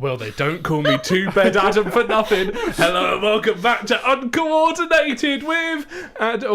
Well, they don't call me Two-Bed Adam for nothing. Hello and welcome back to Uncoordinated with...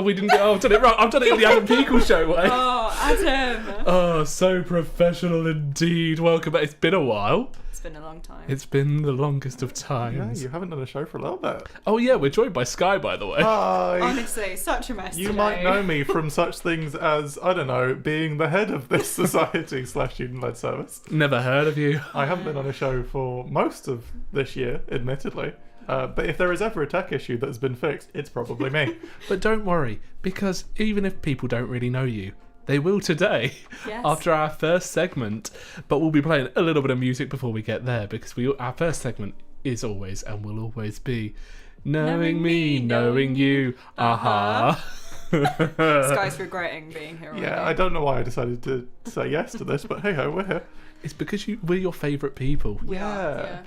we didn't get... I've done it wrong. I've done it in the Adam Peacle show way. Oh, Adam. Oh, so professional indeed. Welcome back. It's been a while. It's been a long time. It's been the longest of times. Yeah, you haven't done a show for a little bit. Oh, yeah, we're joined by Sky, by the way. Hi. Honestly, such a mess You today. might know me from such things as, I don't know, being the head of this society/student-led service. Never heard of you. I haven't been on a show for most of this year, admittedly. But if there is ever a tech issue that has been fixed, it's probably me. But don't worry, because even if people don't really know you, they will today, Yes. after our first segment. But we'll be playing a little bit of music before we get there, because our first segment is always and will always be Knowing Me, Knowing You. Aha. Sky's regretting being here already. Yeah, I don't know why I decided to say yes to this, but hey-ho, we're here. It's because we're your favourite people. Yeah.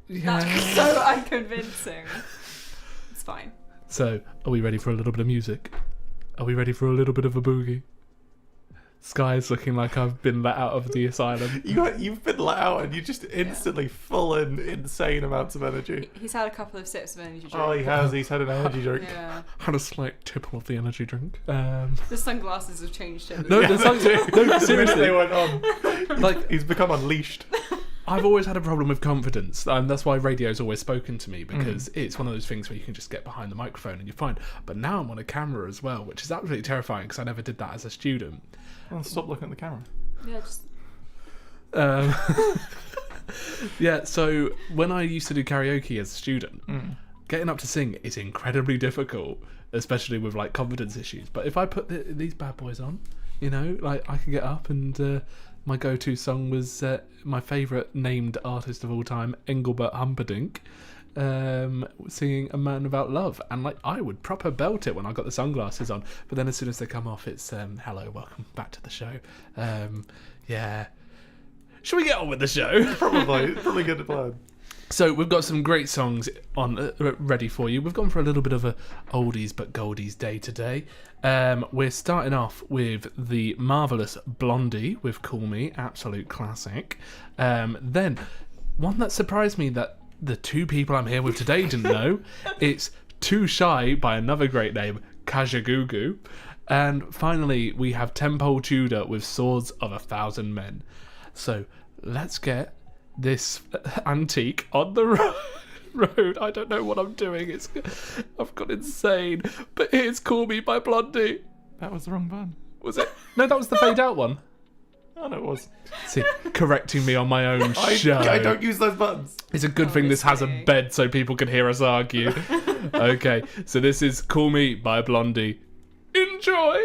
That's so unconvincing. It's fine. So, are we ready for a little bit of music? Are we ready for a little bit of a boogie? Sky's looking like I've been let out of the asylum. You've been let out and you're just instantly full in insane amounts of energy. He's had a couple of sips of energy drink. Oh, he has. He's had an energy drink. Yeah. Had a slight tipple of the energy drink. The sunglasses have changed him. No, Yeah, the song- they do. no, The minute seriously. they went on, Like, he's become unleashed. I've always had a problem with confidence, and that's why radio's always spoken to me, because it's one of those things where you can just get behind the microphone and you're fine. But now I'm on a camera as well, which is absolutely terrifying because I never did that as a student. Well, stop looking at the camera. Yeah, just... Yeah, so when I used to do karaoke as a student, getting up to sing is incredibly difficult, especially with like confidence issues. But if I put these bad boys on, you know, like I can get up and my go-to song was my favourite named artist of all time, Engelbert Humperdinck, singing A Man Without Love, and like I would proper belt it when I got the sunglasses on, but then as soon as they come off it's hello, welcome back to the show. Yeah, should we get on with the show? Probably good plan. So we've got some great songs on ready for you. We've gone for a little bit of a oldies but goldies day today. We're starting off with the marvellous Blondie with Call Me, absolute classic. Then one that surprised me that the two people I'm here with today didn't know. It's Too Shy by another great name, Kajagoogoo. And finally we have Tempole Tudor with Swords of a Thousand Men. So let's get this antique on the road. I don't know what I'm doing. I've gone insane. But here's Call Me by Blondie. That was the wrong button. Was it? No, that was the fade out one. Oh, no, it was. See, correcting me on my own show. I don't use those buttons. It's a good thing this has a Honestly. bed so people can hear us argue. Okay, so this is Call Me by Blondie. Enjoy!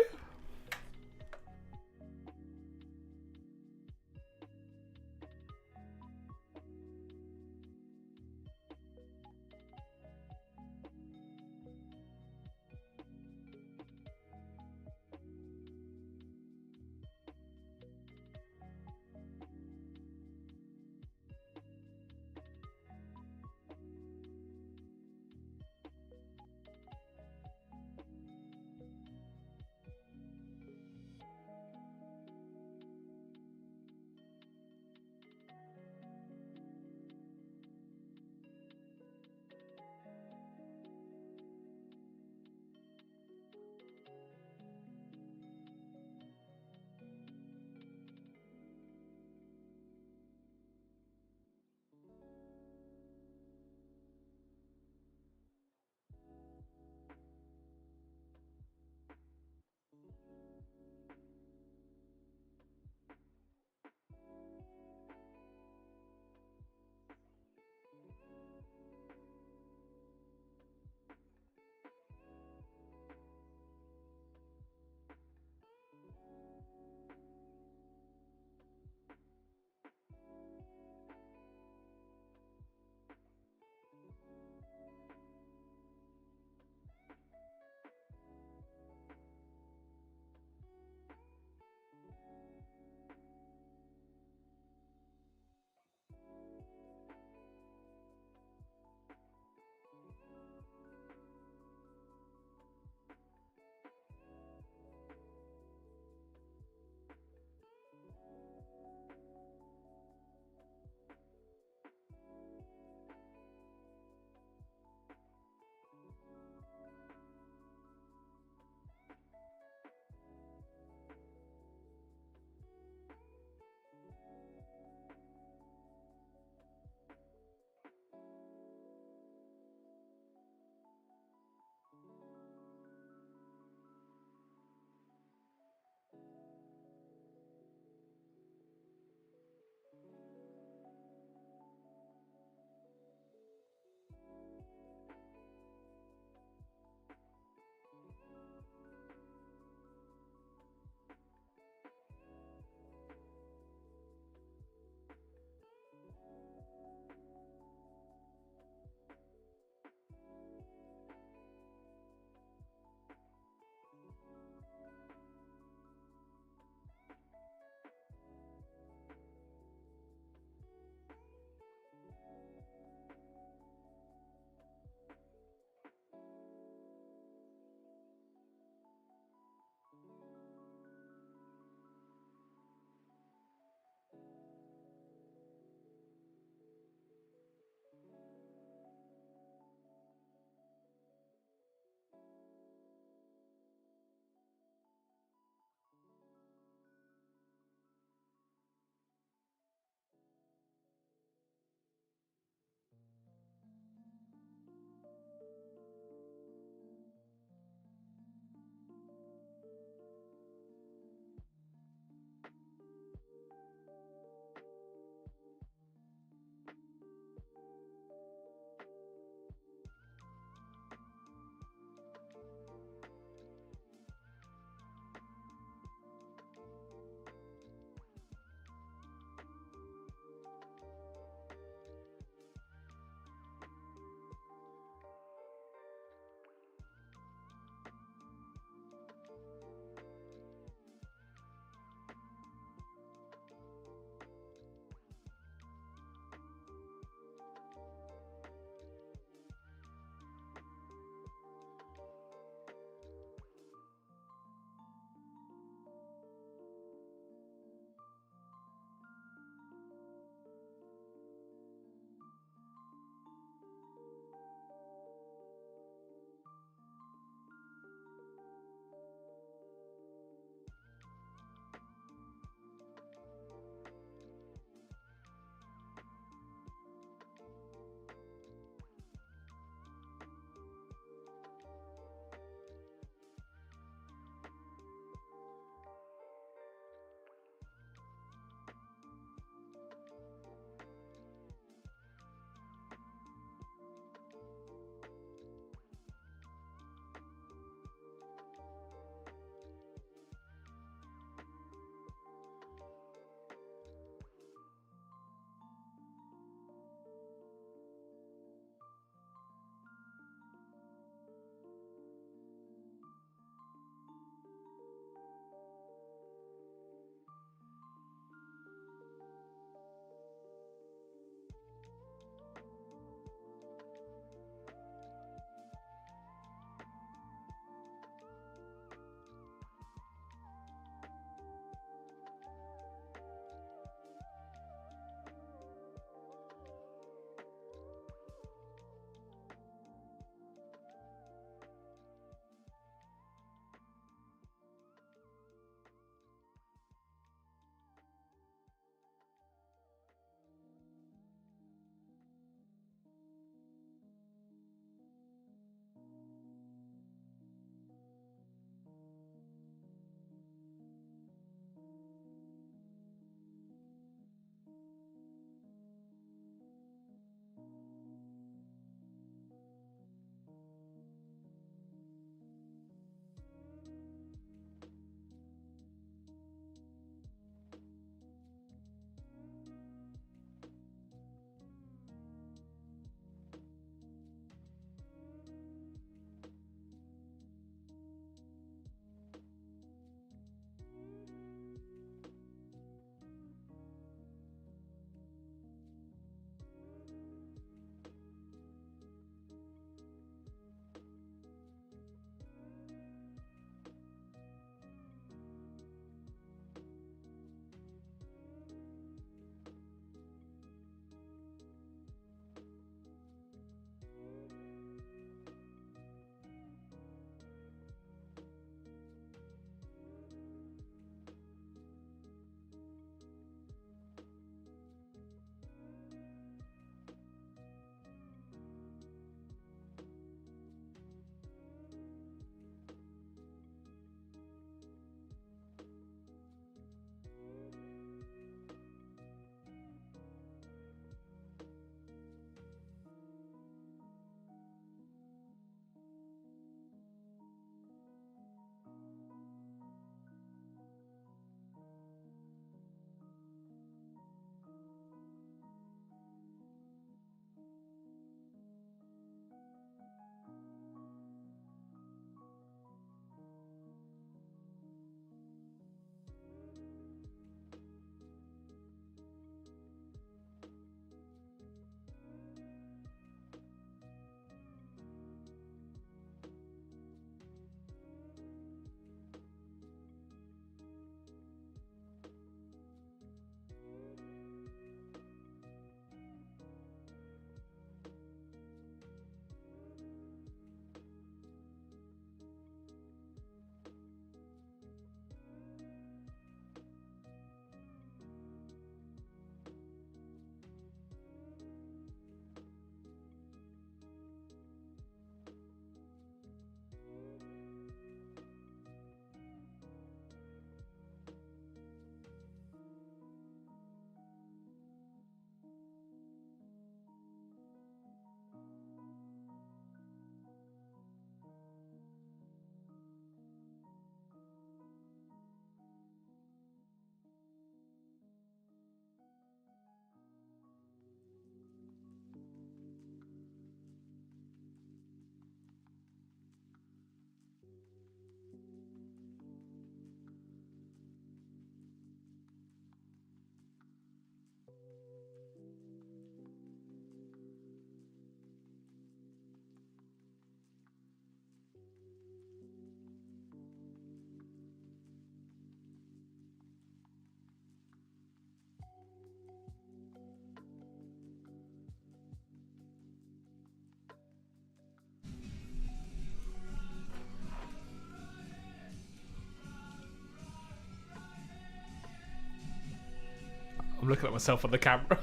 looking at myself on the camera.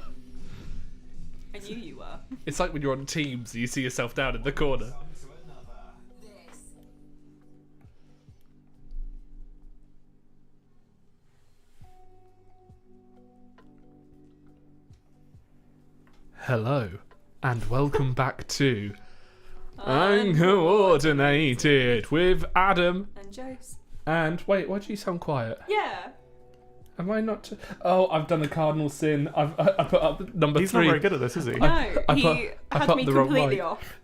I knew you were. It's like when you're on Teams and you see yourself down in the corner. Hello, and welcome back to Uncoordinated with Adam. And Jose. And wait, why do you sound quiet? Yeah. Am I not? Oh, I've done a cardinal sin. I put up number He's 3. not very good at this, is he? No, I he put had up me the wrong completely mic. off.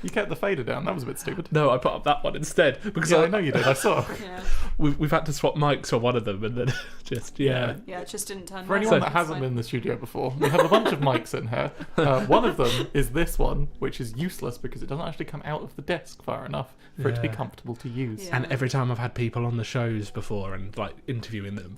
You kept the fader down. That was a bit stupid. No, I put up that one instead because Yeah, I know you did. I saw. Yeah. we've had to swap mics on one of them, and then just yeah. Yeah, it just didn't turn For right. anyone So- that hasn't been in the studio before, we have a bunch of mics in here. One of them is this one, which is useless because it doesn't actually come out of the desk far enough for it to be Yeah. comfortable to use. Yeah. And every time I've had people on the shows before and like interviewing them,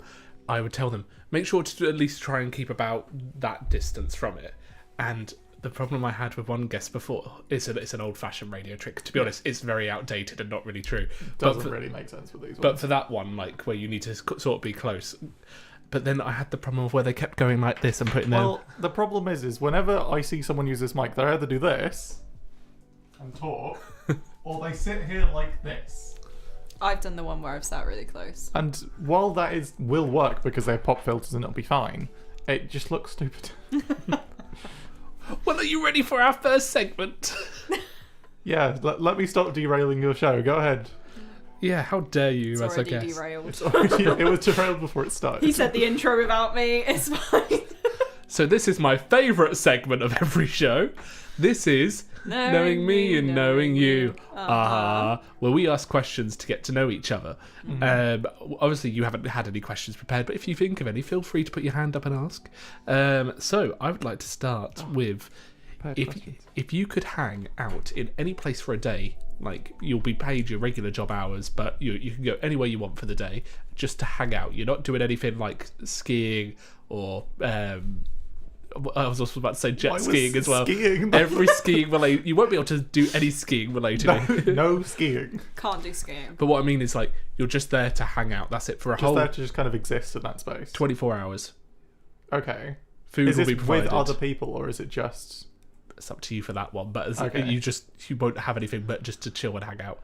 I would tell them make sure to at least try and keep about that distance from it. And the problem I had with one guest before is it's an old-fashioned radio trick. To be honest, it's very outdated and not really true. Doesn't really make sense with these But ones. for that one, like where you need to sort of be close. But then I had the problem of where they kept going like this and putting their... Well, the problem is whenever I see someone use this mic, they either do this and talk, or they sit here like this. I've done the one where I've sat really close. And while that will work because they have pop filters and it'll be fine, it just looks stupid. Well, are you ready for our first segment? Yeah, let me stop derailing your show. Go ahead. Yeah, how dare you, It's as I already guess. derailed. It was derailed before it started. He said the intro without me. It's fine. So this is my favourite segment of every show. This is Knowing Me and Knowing You. Where we ask questions to get to know each other. Obviously, you haven't had any questions prepared, but if you think of any, feel free to put your hand up and ask. So I would like to start with, if you could hang out in any place for a day, like you'll be paid your regular job hours, but you can go anywhere you want for the day, just to hang out. You're not doing anything like skiing or... I was also about to say jet skiing as well. Skiing? Every skiing related, you won't be able to do any skiing related. No skiing. Can't do skiing. But what I mean is, like, you're just there to hang out. That's it for a Just whole there to just kind of exist in that space. 24 hours. Okay. Food Is will this be provided. with other people or is it just... It's up to you for that one. But Okay. you won't have anything but just to chill and hang out.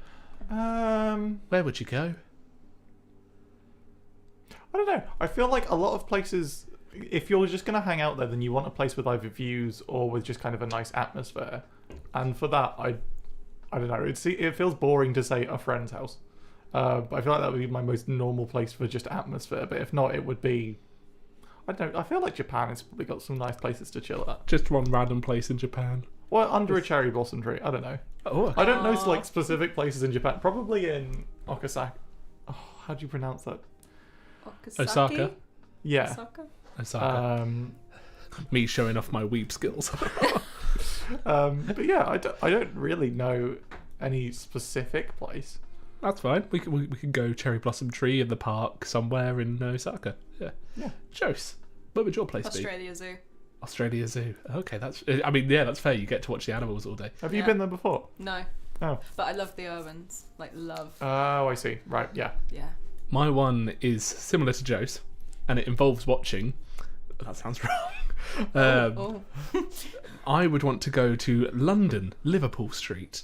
I Where would you go? don't know. I feel like a lot of places, if you're just going to hang out there, then you want a place with either views or with just kind of a nice atmosphere. And for that, I don't know. It feels boring to say a friend's house. But I feel like that would be my most normal place for just atmosphere. But if not, it would be... I don't know. I feel like Japan has probably got some nice places to chill at. Just one random place in Japan. Well, under a cherry blossom tree. I don't know. Oh, I don't know like specific places in Japan. Probably in Okasaki. Oh, how do you pronounce that? Osaka. Yeah. Osaka? Osaka. Me showing off my weeb skills. But yeah, I don't really know any specific place. That's fine. We can go cherry blossom tree in the park somewhere in Osaka. Yeah. Jose, where would your place be? Australia Zoo. Australia Zoo. Okay, that's fair. You get to watch the animals all day. Have you Yeah. been there before? No. Oh. But I love the Irwins. Like, love. Oh, I see. Right, yeah. Yeah. My one is similar to Joe's, and it involves watching. That sounds wrong. I would want to go to London, Liverpool Street.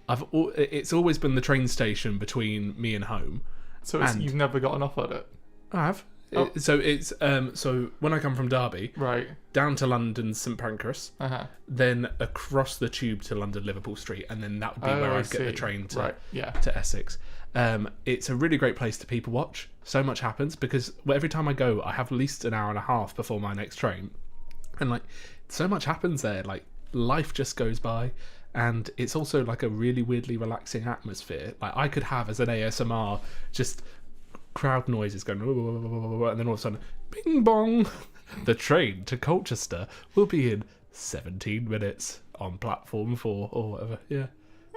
It's always been the train station between me and home. So And- you've never gotten off at it? I have. Oh. So when I come from Derby, Right. down to London St Pancras, Uh-huh. then across the tube to London Liverpool Street, and then that would be where I I'd get the see. train to Right, yeah. to Essex. It's a really great place to people watch. So much happens because every time I go, I have at least an hour and a half before my next train, and like so much happens there. Like life just goes by, and it's also like a really weirdly relaxing atmosphere. Like I could have as an ASMR just crowd noises going, and then all of a sudden, bing bong, the train to Colchester will be in 17 minutes on platform 4 or whatever. Yeah.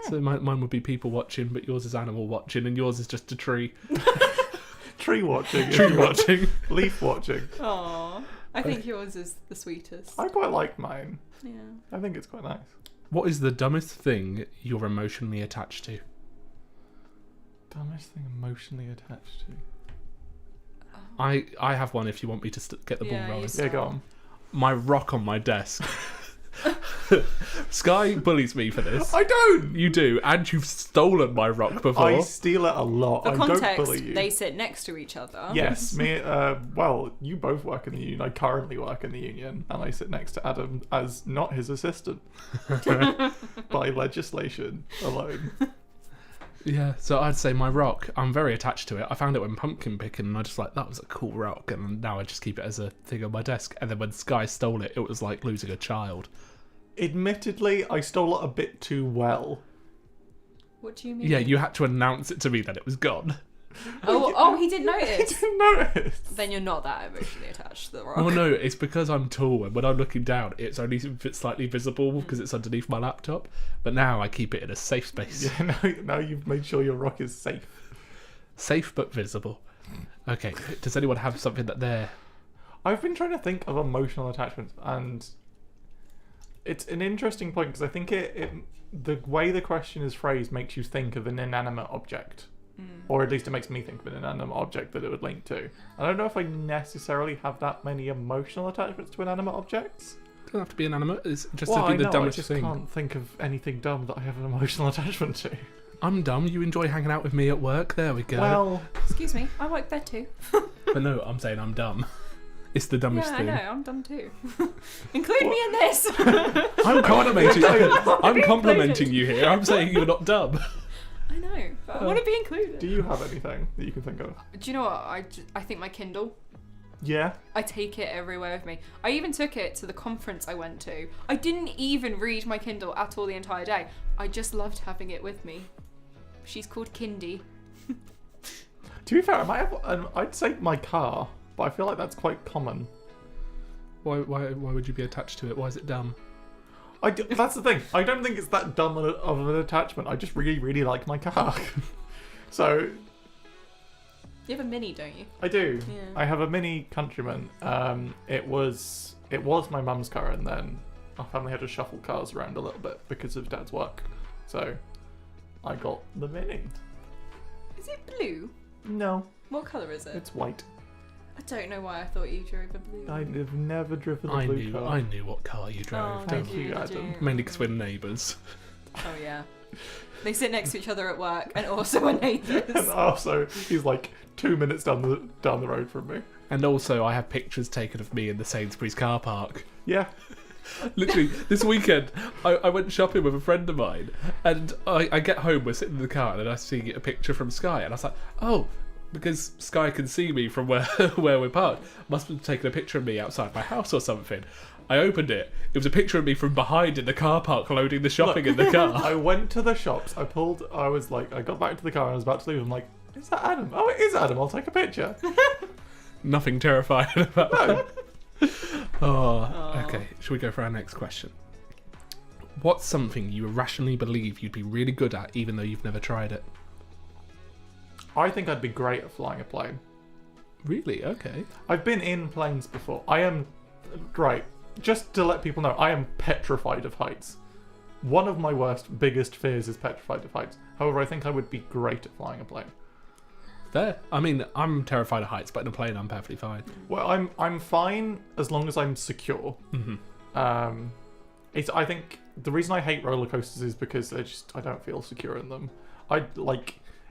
So mine would be people watching, but yours is animal watching, and yours is just a tree. Tree watching. Tree watching. Leaf watching. Aww. I think yours is the sweetest. I quite like mine. Yeah. I think it's quite nice. What is the dumbest thing you're emotionally attached to? Dumbest thing emotionally attached to. I have one if you want me to get the ball Yeah, you rolling. Yeah, go on. My rock on my desk. Sky bullies me for this. I don't. You do, and you've stolen my rock before. I steal it a lot. For I don't context, bully you. they sit next to each other. Yes, me. Well, you both work in the union. I currently work in the union, and I sit next to Adam as not his assistant by legislation alone. Yeah, so I'd say my rock, I'm very attached to it. I found it when pumpkin picking, and I just like, that was a cool rock, and now I just keep it as a thing on my desk. And then when Sky stole it, it was like losing a child. Admittedly, I stole it a bit too well. What do you mean? Yeah, you had to announce it to me that it was gone. Oh, he did I notice. didn't notice. Then you're not that emotionally attached to the rock. Oh no, it's because I'm tall, and when I'm looking down, it's only slightly visible because it's underneath my laptop. But now I keep it in a safe space. Yeah, now you've made sure your rock is safe. Safe but visible. Okay, does anyone have something that they're... I've been trying to think of emotional attachments, and it's an interesting point because I think the way the question is phrased makes you think of an inanimate object. Or at least it makes me think of an inanimate object that it would link to. I don't know if I necessarily have that many emotional attachments to inanimate objects. It doesn't have to be inanimate, it's just Well, to be I the know, dumbest I just thing. can't think of anything dumb that I have an emotional attachment to. I'm dumb, you enjoy hanging out with me at work, there we go. Well, Excuse me, I work there too. But no, I'm saying I'm dumb. It's the dumbest Yeah, I thing. know, I'm dumb too. Include me in this. I'm complimenting I'm Be complimenting included. you here. I'm saying you're not dumb. I know, but I want to be included. do you have anything that you can think of? Do you know what? I think my Kindle. Yeah. I take it everywhere with me. I even took it to the conference I went to. I didn't even read my Kindle at all the entire day. I just loved having it with me. She's called Kindy. To be fair, I might have. I'd say my car, but I feel like that's quite common. Why would you be attached to it? Why is it dumb? That's the thing. I don't think it's that dumb of an attachment. I just really, really like my car. So You have a Mini, don't you? I do. Yeah. I have a Mini Countryman. It was my mum's car, and then our family had to shuffle cars around a little bit because of Dad's work. So I got the Mini. Is it blue? No, What colour is it? it's white. I don't know why I thought you drove a blue. I've never driven a I blue car. knew what car you drove. Oh, Don't Thank you, did Adam. Mainly because we're neighbours. Oh yeah. They sit next to each other at work and also are And neighbours. also, he's like 2 minutes down the road from me. And also, I have pictures taken of me in the Sainsbury's car park. Yeah. Literally, this weekend, I went shopping with a friend of mine, and I get home, we're sitting in the car, and I see a picture from Sky, and I was like, oh, because Sky can see me from where we're parked, must have taken a picture of me outside my house or something. I opened it. It was a picture of me from behind in the car park loading the shopping in the car. I went to the shops. I got back to the car and I was about to leave. I'm like, is that Adam? Oh, it is Adam. I'll take a picture. Nothing terrifying about No. Oh, okay. Should we go for our next question? What's something you irrationally believe you'd be really good at, even though you've never tried it? I think I'd be great at flying a plane. Really? Okay. I've been in planes before. I am, right, just to let people know, I am petrified of heights. One of my biggest fears is petrified of heights. However, I think I would be great at flying a plane. Fair. I mean, I'm terrified of heights, but in a plane, I'm perfectly fine. Well, I'm fine as long as I'm secure. Mm-hmm. I think the reason I hate roller coasters is because I don't feel secure in them.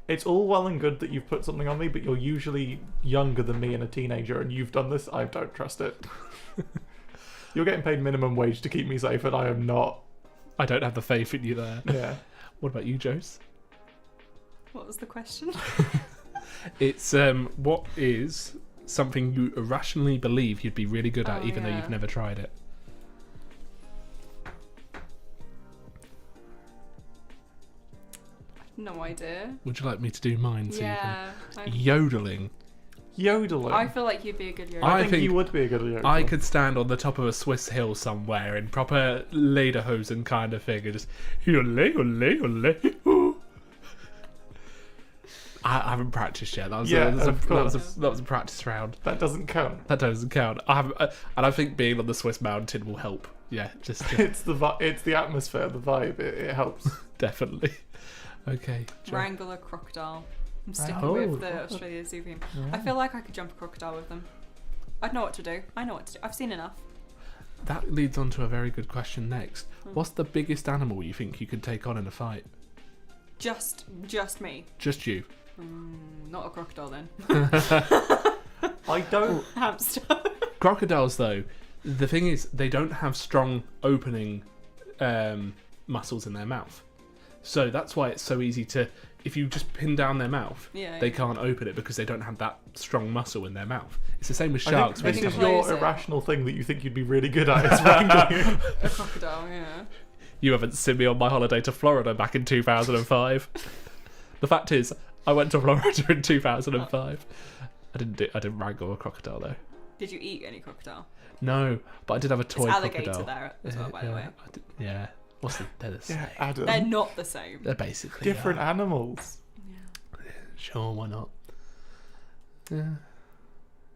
It's all well and good that you've put something on me, but you're usually younger than me and a teenager, and you've done this. I don't trust it. You're getting paid minimum wage to keep me safe, and I am not. I don't have the faith in you there. Yeah. What about you, Jose? What was the question? It's what is something you irrationally believe you'd be really good at, Oh, even though yeah. you've never tried it? No idea. Would you like me to do mine? So Yeah. you can... Yodeling. Yodeling. I feel like you'd be a good yodeler. I I think think you would be a good yodeler. I could stand on the top of a Swiss hill somewhere in proper lederhosen kind of thing and just yole, yole, yole, ooh. I haven't practiced yet. That was a practice round. That doesn't count. That doesn't count. I haven't, and I think being on the Swiss mountain will help. Yeah, just It's the atmosphere, the vibe. It helps. definitely. Okay. Joe. Wrangle a crocodile. I'm sticking Oh. with the Australia Zoo theme. I feel like I could jump a crocodile with them. I'd know what to do. I know what to do. I've seen enough. That leads on to a very good question next. What's the biggest animal you think you could take on in a fight? Just me. Just you. Not a crocodile then. I don't. Hamster. Crocodiles, though, the thing is, they don't have strong opening muscles in their mouth. So that's why it's so easy to, if you just pin down their mouth, they can't open it because they don't have that strong muscle in their mouth. It's the same with sharks. I think this is Close your it. irrational thing that you think you'd be really good at. Is wrangling. A crocodile, yeah. You haven't seen me on my holiday to Florida back in 2005. The fact is, I went to Florida in 2005. I didn't wrangle a crocodile though. Did you eat any crocodile? No, but I did have a toy It's alligator crocodile. there as well, by the way. Yeah. They're the same. Yeah, Adam. They're not the same. They're basically Different animals. Sure, why not? Yeah.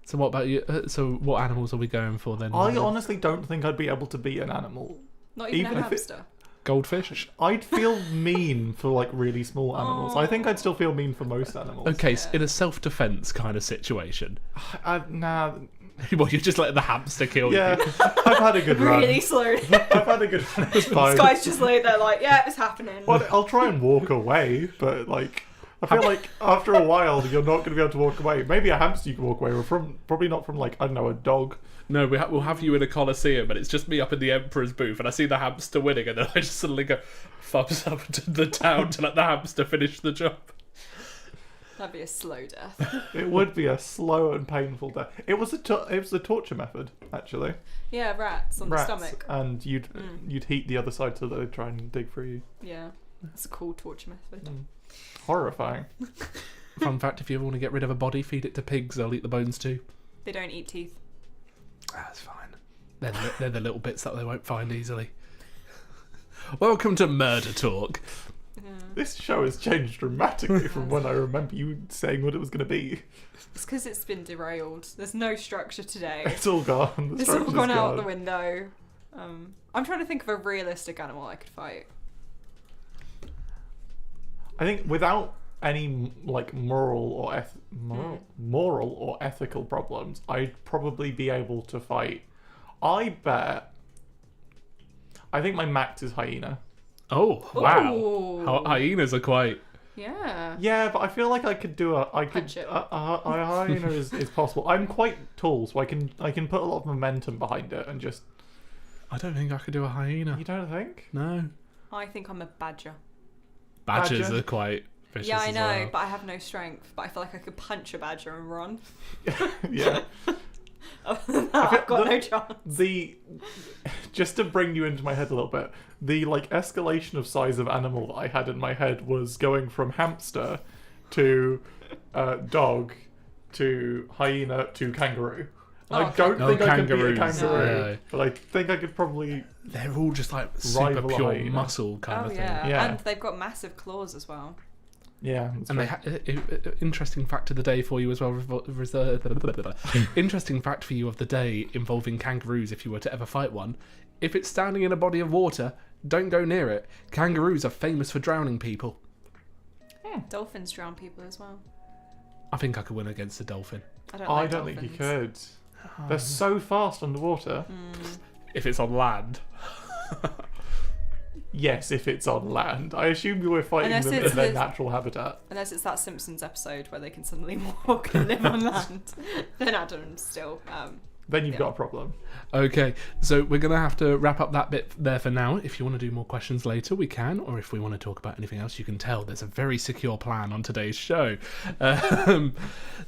So what about you? So what animals are we going for then? I honestly don't think I'd be able to beat an animal. Not even Even a if it- hamster. Goldfish. I'd feel mean for like really small animals. I think I'd still feel mean for most animals. Okay, so in a self-defense kind of situation, Nah. well, you're just letting the hamster kill Yeah, you. I've had a good run. Really slowly. I've had a good run. It's This fine. guy's just like, they're like, yeah, it's happening. Well, I'll try and walk away, but like, I feel like after a while you're not going to be able to walk away. Maybe a hamster you can walk away from, probably not from like, I don't know, a dog. No, we'll have you in a coliseum, and it's just me up in the Emperor's booth, and I see the hamster winning, and then I just suddenly go thumbs up to the town to let the hamster finish the job. That'd be a slow death. It would be a slow and painful death. It was a torture method actually. Yeah, rats on Rats, the stomach. and you'd heat the other side so they'd try and dig through you. Yeah, that's a cool torture method. Horrifying. Fun fact: if you ever want to get rid of a body, feed it to pigs; they'll eat the bones too. They don't eat teeth. That's fine. They're the little bits that they won't find easily. Welcome to Murder Talk. This show has changed dramatically from when I remember you saying what it was going to be. It's because it's been derailed. There's no structure today. It's all gone. The It's all structure's gone out the gone. window. I'm trying to think of a realistic animal I could fight. I think without any like moral or ethical problems, I'd probably be able to fight. I think my max is hyena. Oh wow! Ooh. Hyenas are quite. Yeah. Yeah, but I feel like I could do a Punch it. a hyena is possible. I'm quite tall, so I can put a lot of momentum behind it and just. I don't think I could do a hyena. You don't think? No. I think I'm a badger. Badgers Badger? are quite vicious. Yeah, I as know, well. but I have no strength. But I feel like I could punch a badger and run. Yeah. Other than that, I've got no chance. Just to bring you into my head a little bit, the like escalation of size of animal that I had in my head was going from hamster to dog to hyena to kangaroo. Oh, I don't No, think I could beat a kangaroos, kangaroo, no. but I think I could probably. They're all just like super Rival a pure hyena. muscle kind Oh of yeah. thing. Yeah. And they've got massive claws as well. Yeah, that's And true. interesting fact of the day for you as well. Interesting fact for you of the day involving kangaroos. If you were to ever fight one, if it's standing in a body of water, don't go near it. Kangaroos are famous for drowning people. Dolphins drown people as well. I think I could win against a dolphin. I don't. I like don't think you dolphins. could. They're so fast underwater. If it's on land. Yes, if it's on land. I assume you were fighting Unless them it's in their the- natural habitat. Unless it's that Simpsons episode where they can suddenly walk and live on land. Then Adam's still. Then you've Yeah. got a problem. Okay, so we're going to have to wrap up that bit there for now. If you want to do more questions later, we can. Or if we want to talk about anything else, you can tell there's a very secure plan on today's show.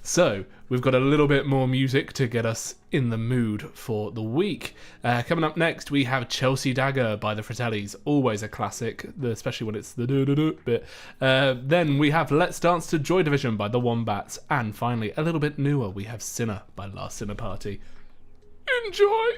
So we've got a little bit more music to get us in the mood for the week. Coming up next, we have Chelsea Dagger by the Fratellis. Always a classic, especially when it's the do-do-do bit. Then we have Let's Dance to Joy Division by the Wombats. And finally, a little bit newer, we have Sinner by Last Sinner Party. Enjoy!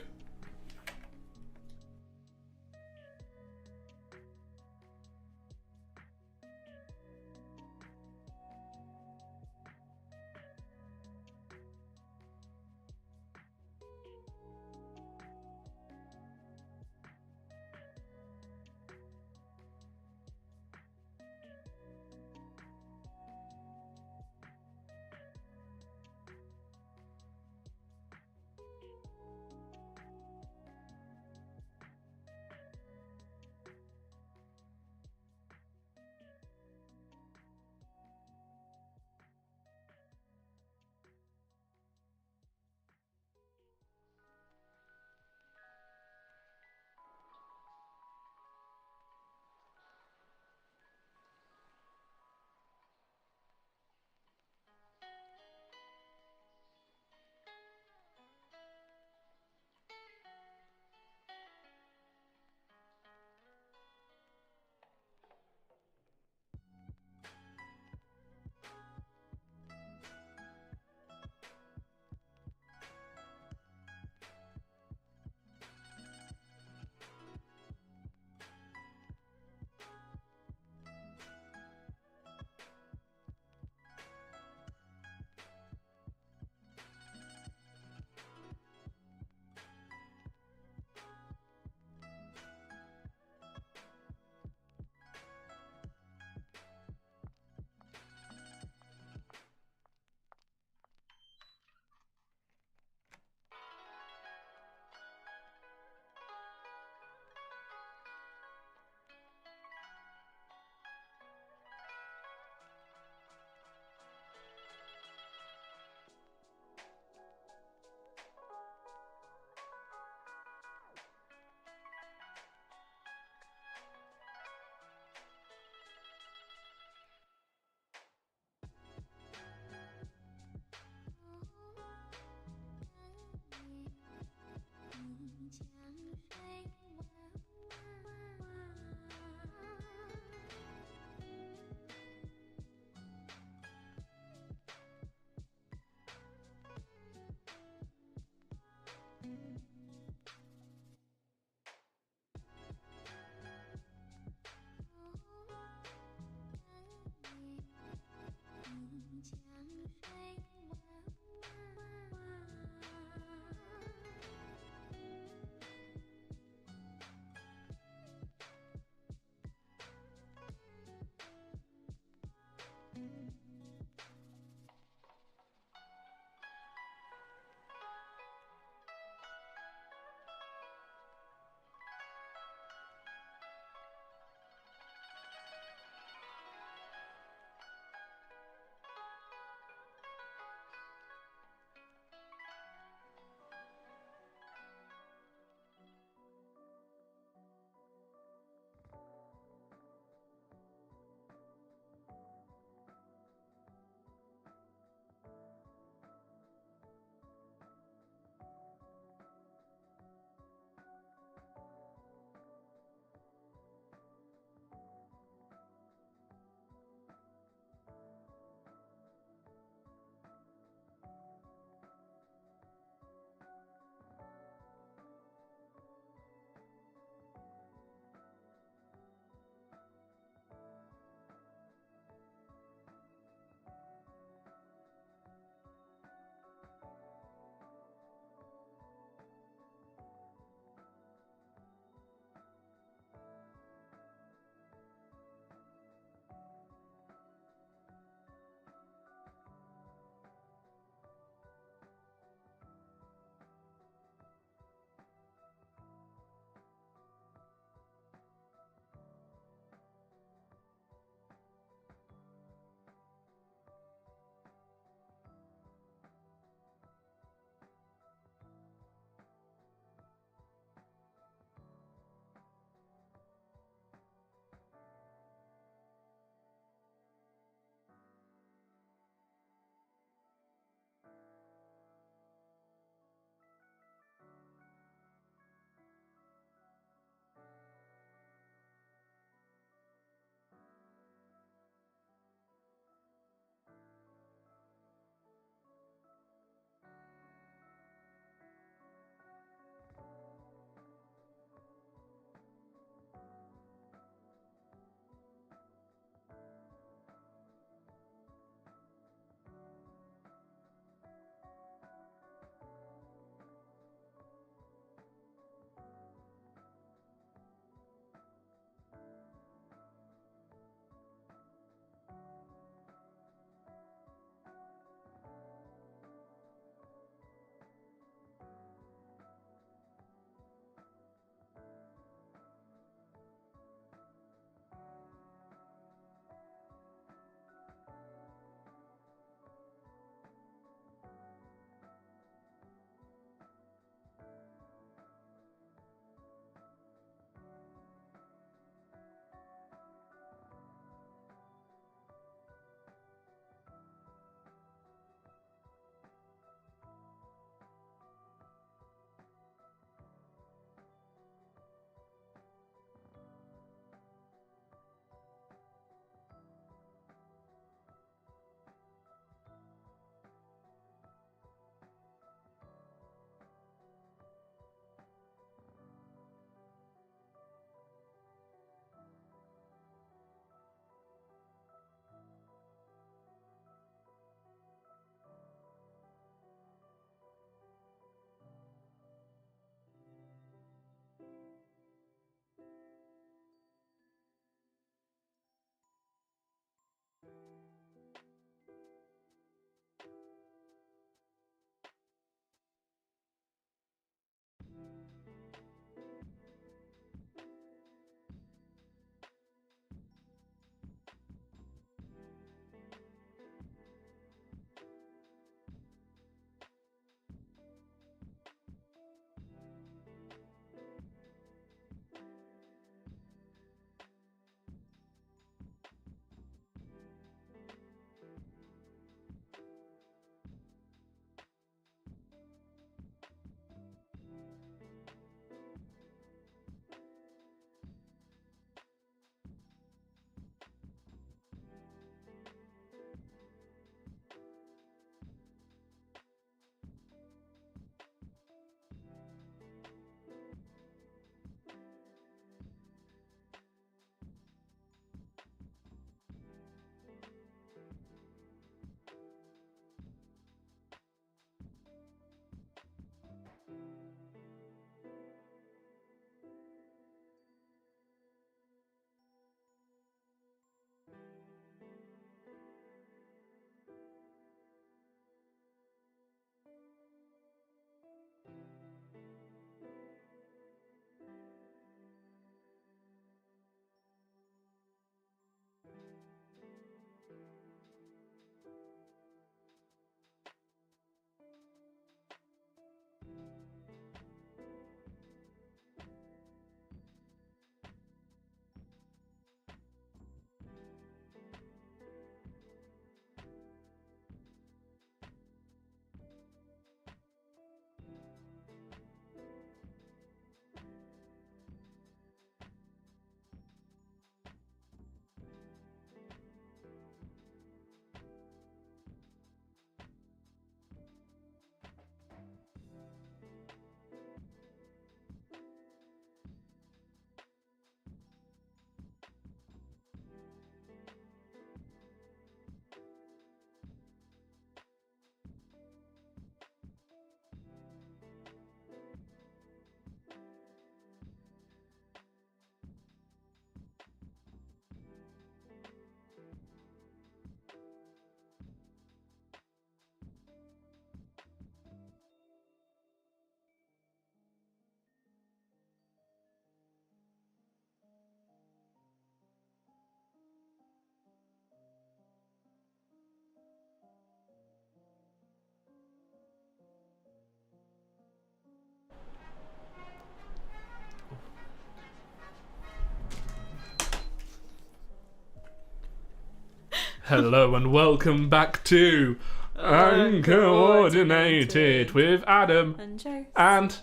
Hello and welcome back to Uncoordinated with Adam And Joe. and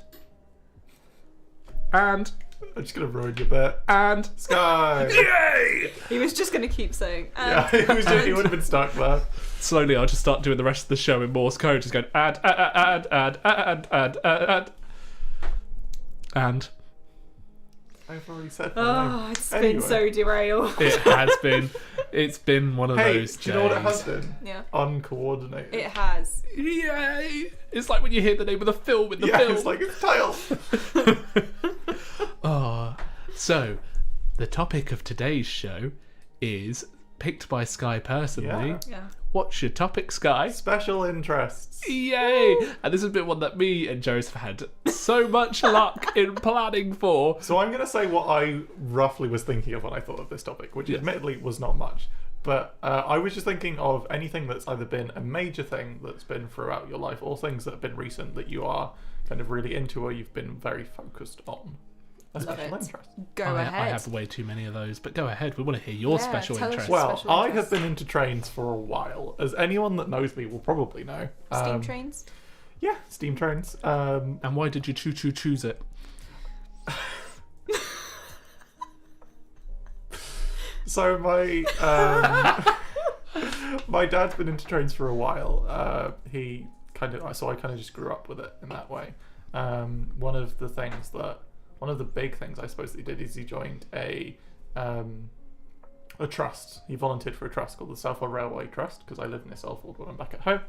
I'm just gonna ruin your bit. and Sky. yay! He was just going to keep saying. Yeah, he would have been stuck there. Slowly, I'll just start doing the rest of the show in Morse code, just going and. I've already said my name. Oh, it's Anyway. been so derailed. It has been. It's been one of Hey, those days. do you know what it has been? Yeah. Uncoordinated. It has. Yay! It's like when you hear the name of the film in the yeah, film. it's like its title. Oh, so the topic of today's show is picked by Sky personally. Yeah. Yeah. What's your topic, Sky? Special interests. Yay! And this has been one that me and Joseph had so much luck in planning for. So I'm going to say what I roughly was thinking of when I thought of this topic, which Yes. admittedly was not much. But I was just thinking of anything that's either been a major thing that's been throughout your life or things that have been recent that you are kind of really into or you've been very focused on. A Love special it. interest. Go I ahead. have way too many of those, but go ahead. We want to hear your Yeah, special tell us interest. your Well, special I interest. have been into trains for a while, as anyone that knows me will probably know. Steam trains. Yeah, steam trains. And why did you choose it? So my my dad's been into trains for a while. I kind of just grew up with it in that way. One of the big things I suppose that he did is he joined a trust. He volunteered for a trust called the Southwell Railway Trust because I live near Salford when I'm back at home.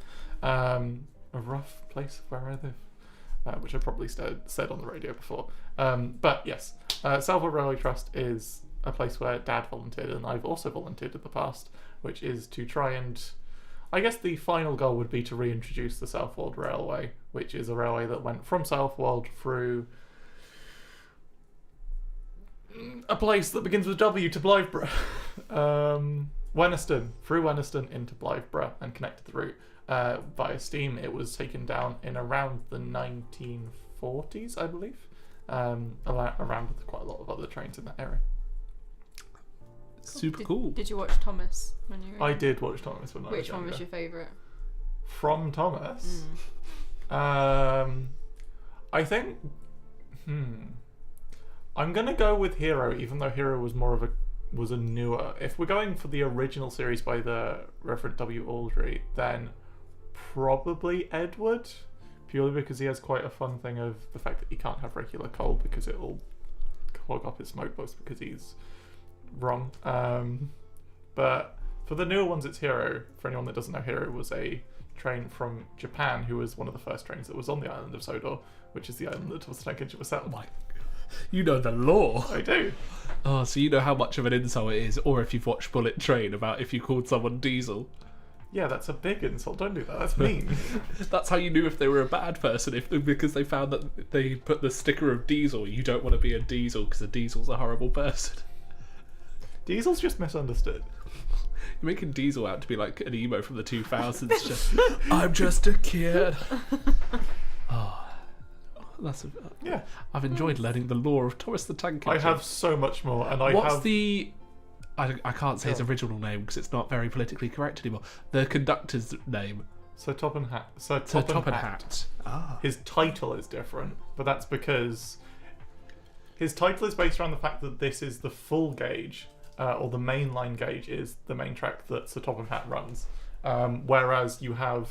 A rough place where I live, which I probably said on the radio before. But yes, Salford Railway Trust is a place where Dad volunteered, and I've also volunteered in the past, which is to try and, I guess the final goal would be to reintroduce the Southwold Railway, which is a railway that went from Southwold through a place that begins with W to Blytheborough. Wenniston, through Wenniston into Blytheborough and connected the route via steam. It was taken down in around the 1940s, I believe, around with quite a lot of other trains in that area. Super cool. Did you watch Thomas when you were I did watch Thomas when I was Which one younger. was your favourite? From Thomas? I think... I'm going to go with Hero, even though Hero was was a newer... If we're going for the original series by the Reverend W. Aldry, then probably Edward, purely because he has quite a fun thing of the fact that he can't have regular coal because it'll clog up his smoke box because he's wrong. But for the newer ones, it's Hero. For anyone that doesn't know, Hero was a train from Japan who was one of the first trains that was on the island of Sodor, which is the island that Thomas the Tank Engine was set on. You know the lore. I do. Oh, so you know how much of an insult it is, or if you've watched Bullet Train about if you called someone Diesel. Yeah, that's a big insult. Don't do that. That's mean. That's how you knew if they were a bad person, because they found that they put the sticker of Diesel. You don't want to be a Diesel because a Diesel's a horrible person. Diesel's just misunderstood. You're making Diesel out to be like an emo from the 2000s. Just, I'm just a kid. Oh, that's Yeah. I've enjoyed learning the lore of Thomas the Tank I Engine. have so much more, and I What's have... the... I can't say his original name because it's not very politically correct anymore. The conductor's name. Sir Topham Hatt. Sir Topham Hatt. Ah. His title is different, but that's because his title is based around the fact that this is the full gauge, or the mainline gauge is the main track that Sir Topham Hatt runs. Whereas you have,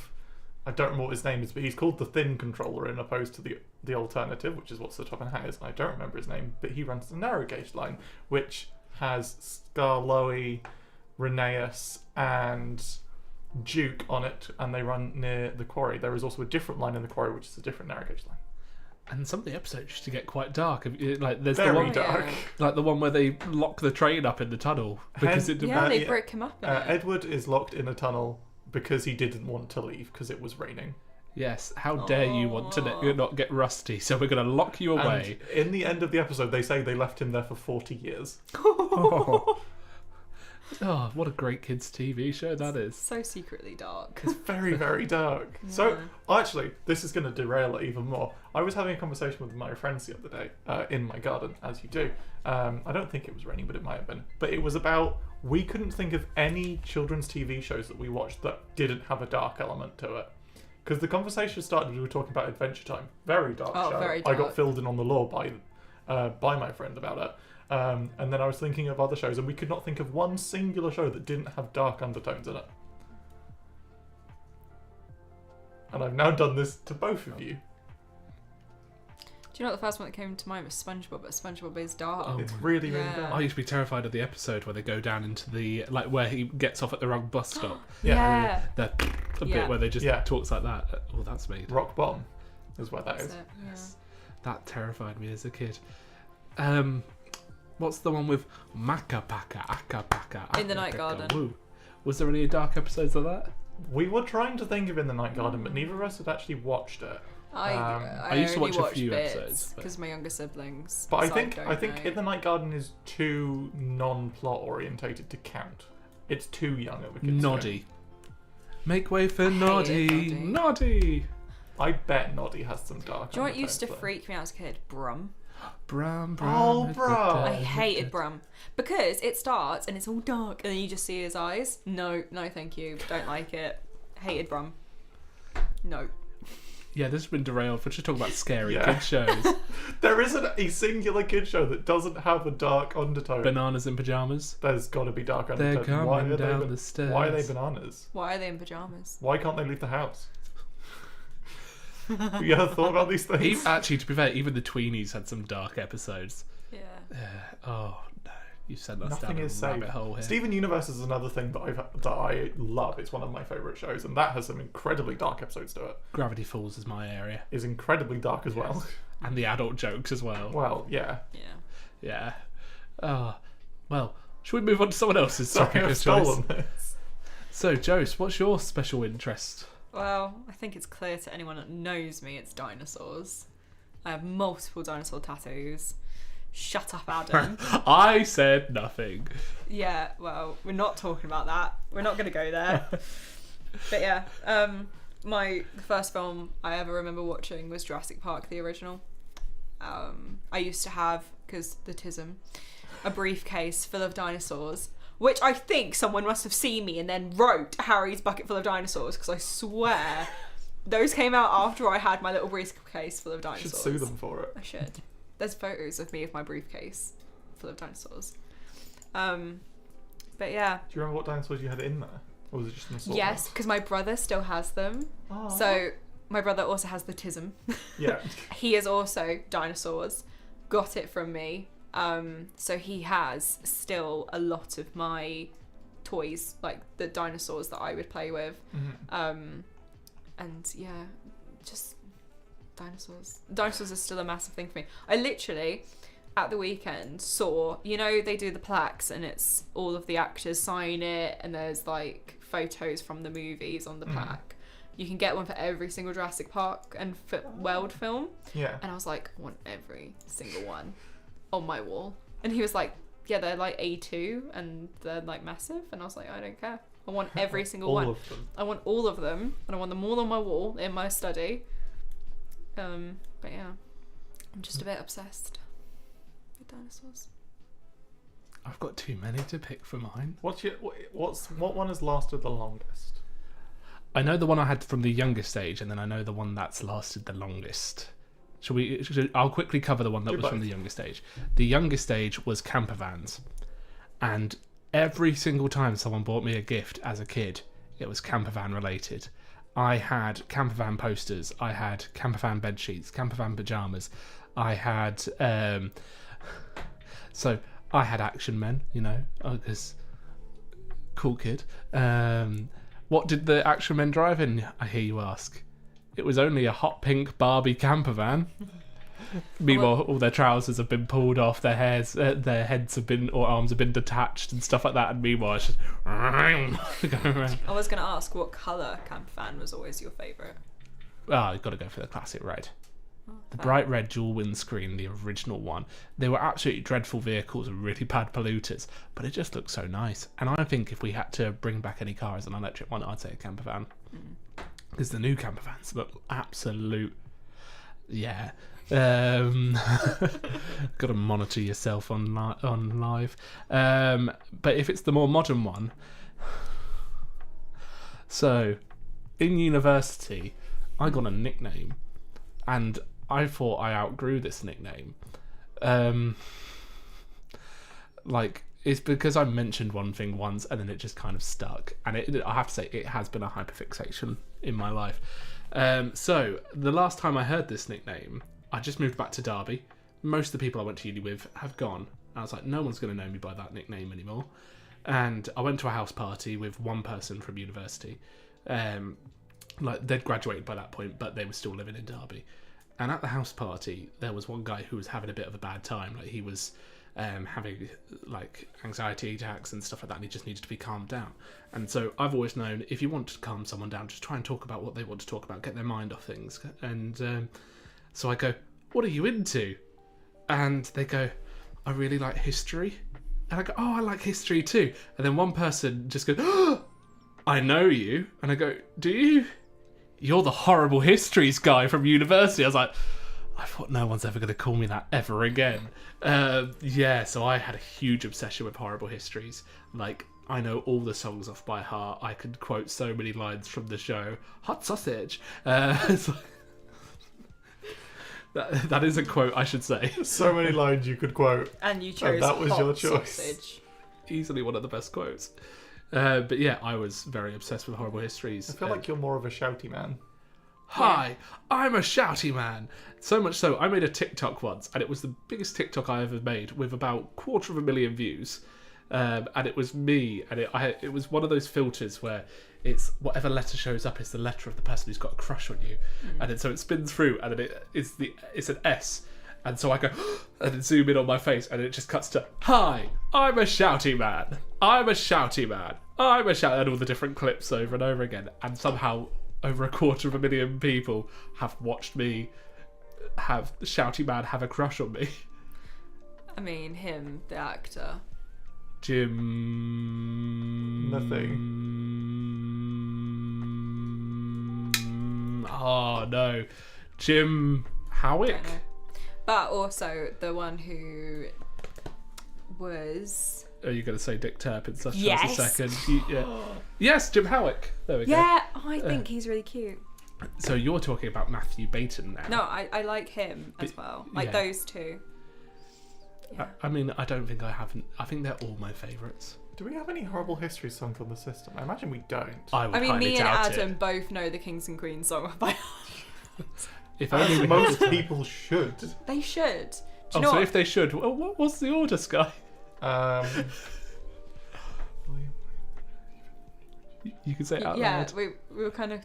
I don't remember what his name is, but he's called the Thin Controller in opposed to the alternative, which is what Sir Topham Hatt is, and I don't remember his name, but he runs the narrow gauge line, which has Skarloey, Rheneas, and Duke on it, and they run near the quarry. There is also a different line in the quarry, which is a different narrow gauge line. And some of the episodes used to get quite dark. Like there's Very the one, dark. Yeah. like the one where they lock the train up in the tunnel because it. Yeah, they yeah. broke him up in it. Edward is locked in a tunnel because he didn't want to leave because it was raining. Yes, how dare you want to not get rusty? So we're going to lock you away. And in the end of the episode, they say they left him there for 40 years. Oh, what a great kids' TV show that is. So secretly dark. It's very, very dark. So, actually, this is going to derail it even more. I was having a conversation with my friends the other day in my garden, as you do. I don't think it was raining, but it might have been. But it was about, we couldn't think of any children's TV shows that we watched that didn't have a dark element to it. Because the conversation started, we were talking about Adventure Time. Very dark show. Very I dark. got filled in on the lore by my friend about it. And then I was thinking of other shows, and we could not think of one singular show that didn't have dark undertones in it. And I've now done this to both of you. Do you know what the first one that came to mind was SpongeBob, but SpongeBob is dark. Oh. It's really, really Yeah. dark. I used to be terrified of the episode where they go down into the, like, where he gets off at the wrong bus stop. Yeah. The Yeah. bit where they just Yeah. talks like that. Oh, that's me. Rock Bottom is where that That's is. it, yeah. Yes. That terrified me as a kid. What's the one with Maka Paka, Aka Paka, In the Aka Night Paka, Garden. Woo? Was there any dark episodes of that? We were trying to think of In the Night Garden, but neither of us had actually watched it. I used to only watch a watched few bits episodes, but- because my younger siblings. But I so think don't I think know. In the Night Garden is too non-plot orientated to count. It's too young of a kid's show. Noddy. Make way for I hated Noddy. Noddy. Noddy. I bet Noddy has some dark. Do you know what used to undertones, though. freak me out as a kid? Brum. Brum, Oh, brum, bro. I hated Brum because it starts and it's all dark and then you just see his eyes. No, thank you. Don't like it. Hated Brum. No. Yeah, this has been derailed for just talking about scary Yeah. kid shows. There isn't a singular kid show that doesn't have a dark undertone. Bananas in pajamas. There's got to be dark They're undertones. Why coming are they down the stairs. Why are they bananas? Why are they in pajamas? Why can't they leave the house? Have you ever thought about these things? Actually, to be fair, even the tweenies had some dark episodes. Yeah. Oh no, you sent us Nothing down is a safe. rabbit hole here. Steven Universe is another thing that I love. It's one of my favourite shows, and that has some incredibly dark episodes to it. Gravity Falls is my area, Is incredibly dark as well. and the adult jokes as well. Well, yeah. Yeah. Yeah. Well, should we move on to someone else's Sorry, topic I've of choice? stolen this. So, Jose, what's your special interest? Well, I think it's clear to anyone that knows me, it's dinosaurs. I have multiple dinosaur tattoos. Shut up, Adam. I said nothing. Yeah, well, we're not talking about that. We're not going to go there. But yeah, the first film I ever remember watching was Jurassic Park, the original. I used to have, because the tism, a briefcase full of dinosaurs, which I think someone must have seen me and then wrote Harry's bucket full of dinosaurs, because I swear those came out after I had my little briefcase full of You dinosaurs. should sue them for it. I should. There's photos of me with my briefcase full of dinosaurs. But yeah. Do you remember what dinosaurs you had in there? Or was it just an assortment? Yes, because my brother still has them. Aw. So my brother also has the tism. Yeah. He is also dinosaurs. Got it from me. So he has still a lot of my toys, like the dinosaurs that I would play with. Mhm. And yeah, just dinosaurs. Dinosaurs are still a massive thing for me. I literally, at the weekend, saw, you know, they do the plaques and it's all of the actors sign it and there's like photos from the movies on the plaque. You can get one for every single Jurassic Park and World film. Yeah. And I was like, I want every single one on my wall. And he was like, yeah, they're like A2 and they're like massive. And I was like, I don't care. I want every single All one. of them. I want all of them, and I want them all on my wall in my study. But yeah, I'm just a bit obsessed with dinosaurs. I've got too many to pick for mine. What one has lasted the longest? I know the one I had from the youngest age, and then I know the one that's lasted the longest. I'll quickly cover the one that Do was both. from the youngest age. The youngest age was camper vans, and every single time someone bought me a gift as a kid, it was camper van related. I had camper van posters, I had camper van bed sheets, camper van pajamas, I had so I had Action Men, you know, because cool kid. What did the Action Men drive in, I hear you ask? It was only a hot pink Barbie camper van. Meanwhile, all their trousers have been pulled off, their heads have been, or arms have been detached and stuff like that. And meanwhile, it's just going around. I was going to ask what colour camper van was always your favourite. Oh, you've got to go for the classic red. The bright red dual windscreen, the original one. They were absolutely dreadful vehicles and really bad polluters, but it just looks so nice. And I think if we had to bring back any car as an electric one, I'd say a camper van. Because the new camper vans look absolute... Yeah. Got to monitor yourself on live. But if it's the more modern one... So, in university, I got a nickname. And I thought I outgrew this nickname. It's because I mentioned one thing once and then it just kind of stuck. And I have to say, it has been a hyperfixation in my life. So, the last time I heard this nickname, I just moved back to Derby. Most of the people I went to uni with have gone. I was like, no one's going to know me by that nickname anymore. And I went to a house party with one person from university. They'd graduated by that point, but they were still living in Derby. And at the house party, there was one guy who was having a bit of a bad time. Like, he was having like anxiety attacks and stuff like that, and he just needed to be calmed down. And so I've always known, if you want to calm someone down, just try and talk about what they want to talk about, get their mind off things. And so I go, what are you into? And they go, I really like history. And I go, oh, I like history too. And then one person just goes, oh, I know you. And I go, do you? You're the horrible histories guy from university. I was like, I thought no one's ever going to call me that ever again. So I had a huge obsession with horrible histories. Like, I know all the songs off by heart. I could quote so many lines from the show. Hot sausage. It's like, that is a quote, I should say. So many lines you could quote. And you chose that was hot your choice. sausage. Easily one of the best quotes. But yeah, I was very obsessed with horrible histories. I feel like you're more of a shouty man. Hi, I'm a shouty man. So much so, I made a TikTok once, and it was the biggest TikTok I ever made, with about 250,000 views. And it was me, and it was one of those filters where it's whatever letter shows up is the letter of the person who's got a crush on you, and so it spins through, and then it's an S, and so I go and then zoom in on my face, and it just cuts to, hi, I'm a shouty man. I'm a shouty man. I'm a shouty, and all the different clips over and over again, and somehow over 250,000 people have watched me have shouty man have a crush on me. I mean, him, the actor. Jim... Nothing. Oh, no. Jim Howick? Don't know. But also the one who was... Are you going to say Dick Turp in such Yes. a second? Yeah. Yes, Jim Howick. There we go. Yeah, I think he's really cute. So you're talking about Matthew Baton now. No, I like him as well. Like those two. Yeah. I mean, I don't think I haven't. I think they're all my favourites. Do we have any horrible history songs on the system? I imagine we don't. I would I mean, highly me and doubt Adam it. both know the Kings and Queens song by heart. If only we Most people should. They should. Do you Oh, know so what? if they should, well, what was the order, Sky? You can say it out Yeah, loud. we were kind of...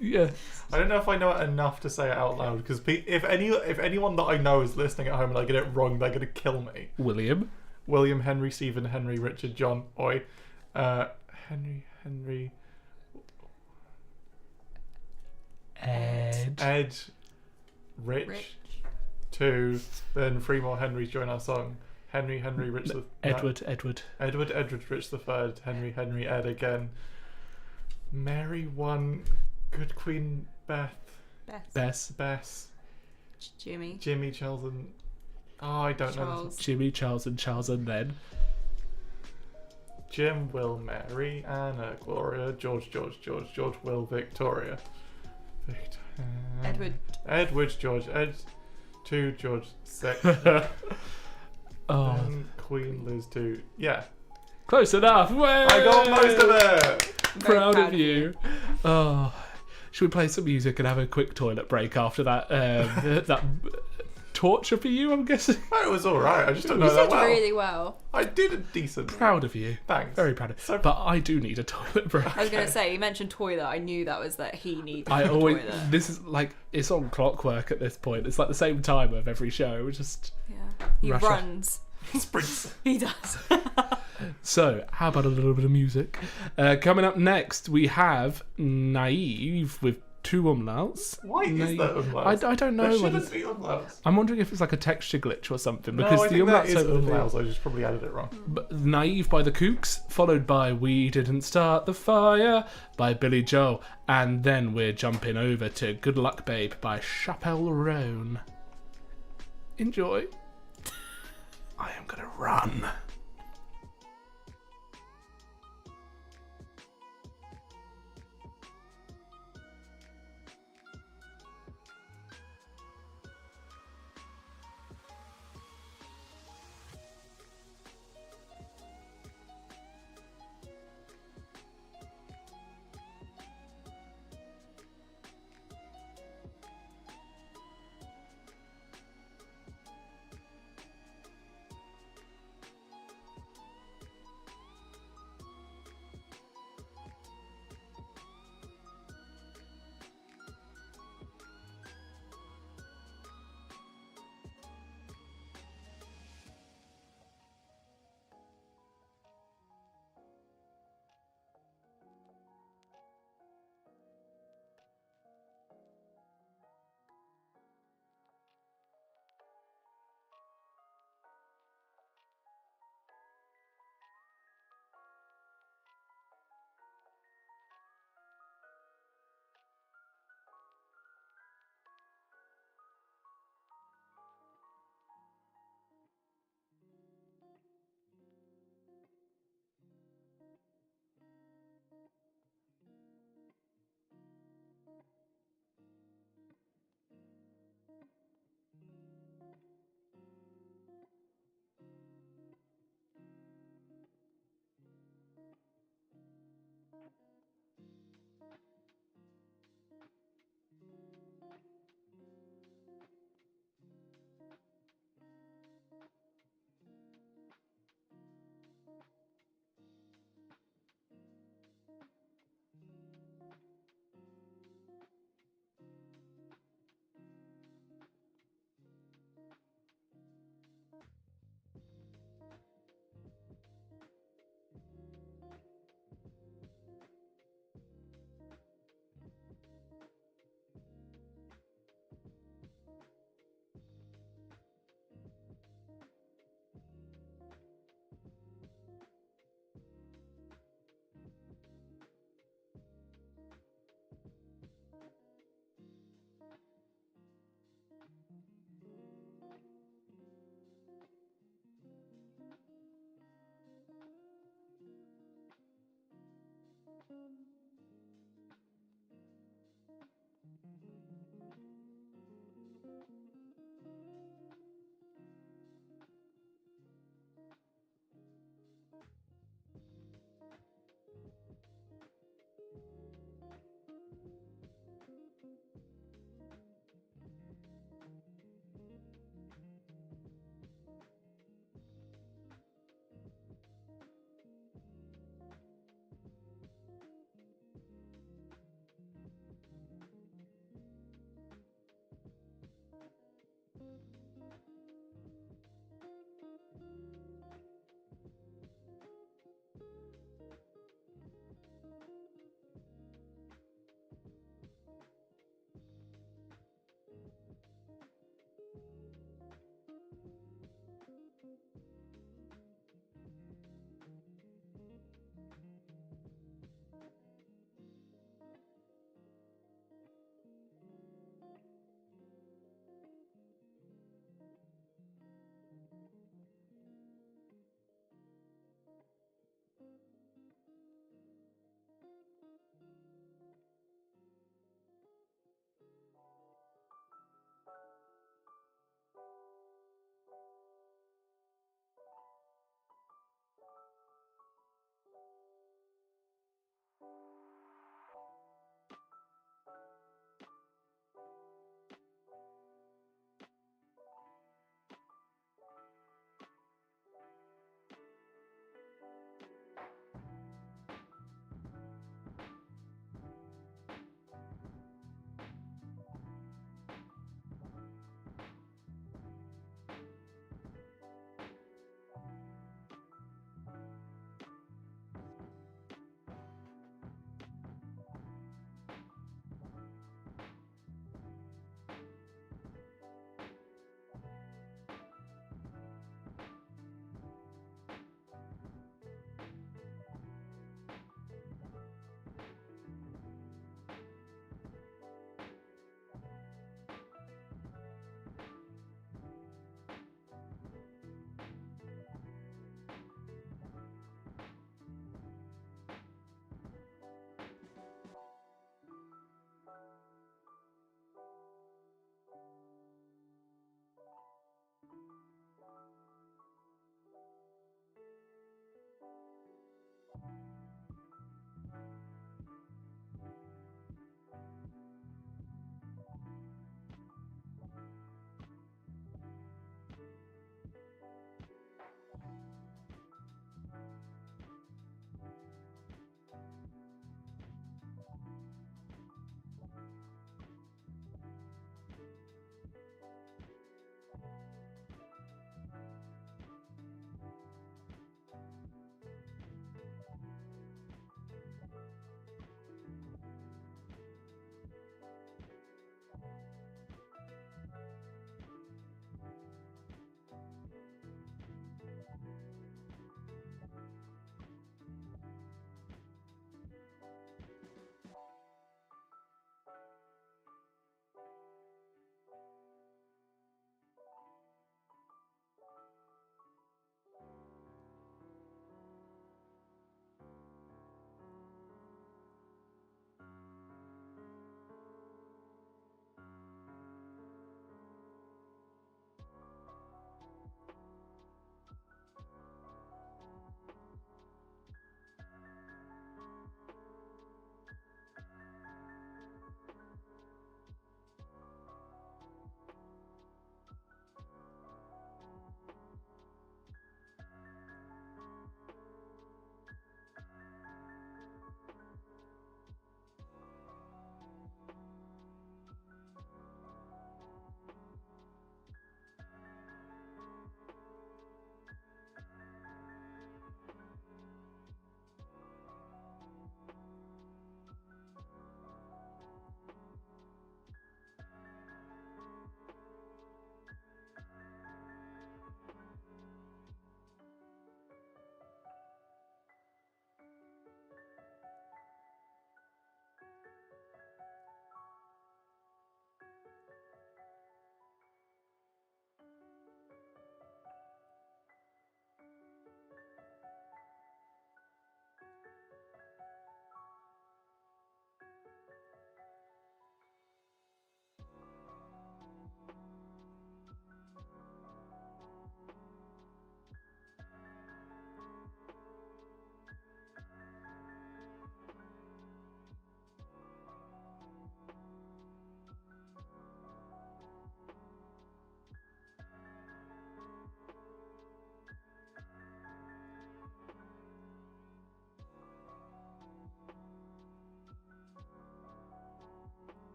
Yeah. I don't know if I know it enough to say it out loud, because if anyone that I know is listening at home and I get it wrong, they're going to kill me. William. William, Henry, Stephen, Henry, Richard, John, Oi. Henry... Ed. Rich. 2. Then 3 more Henrys join our song. Henry, Rich... Edward. Edward, Rich the Third. Henry, Ed again. Mary 1. Good Queen, Bess. Bess. Jimmy, Charles and... Oh, I don't know. Charles. Jimmy, Charles, and then... Jim, Will, Mary, Anna, Gloria, George, Will, Victoria. Edward, George, Ed, 2, George, 6. Oh, Queen, Liz, 2. Yeah. close enough. Way! I got most of it! Proud of you. Oh, should we play some music and have a quick toilet break after that? That torture for you, I'm guessing. It was alright, I just don't know You that did well. really well. I did a decent. Proud of you. Thanks. Very proud of. But I do need a toilet break. I was going to say, you mentioned toilet. I knew that was that he needed I a always. toilet. This is like it's on clockwork at this point. It's like the same time of every show. Just Yeah. He Russia. runs. Sprints. He does. so. How about a little bit of music? Coming up next, we have "Naive" with two umlauts. Why is Naive. there umlauts? I don't know. There whether shouldn't be umlauts. I'm wondering if it's like a texture glitch or something No, because I the think that umlauts is over the umlauts. V. I just probably added it wrong. But Naive by the Kooks, followed by We Didn't Start the Fire by Billy Joel, and then we're jumping over to Good Luck Babe by Chappelle Roan. Enjoy. I am gonna run.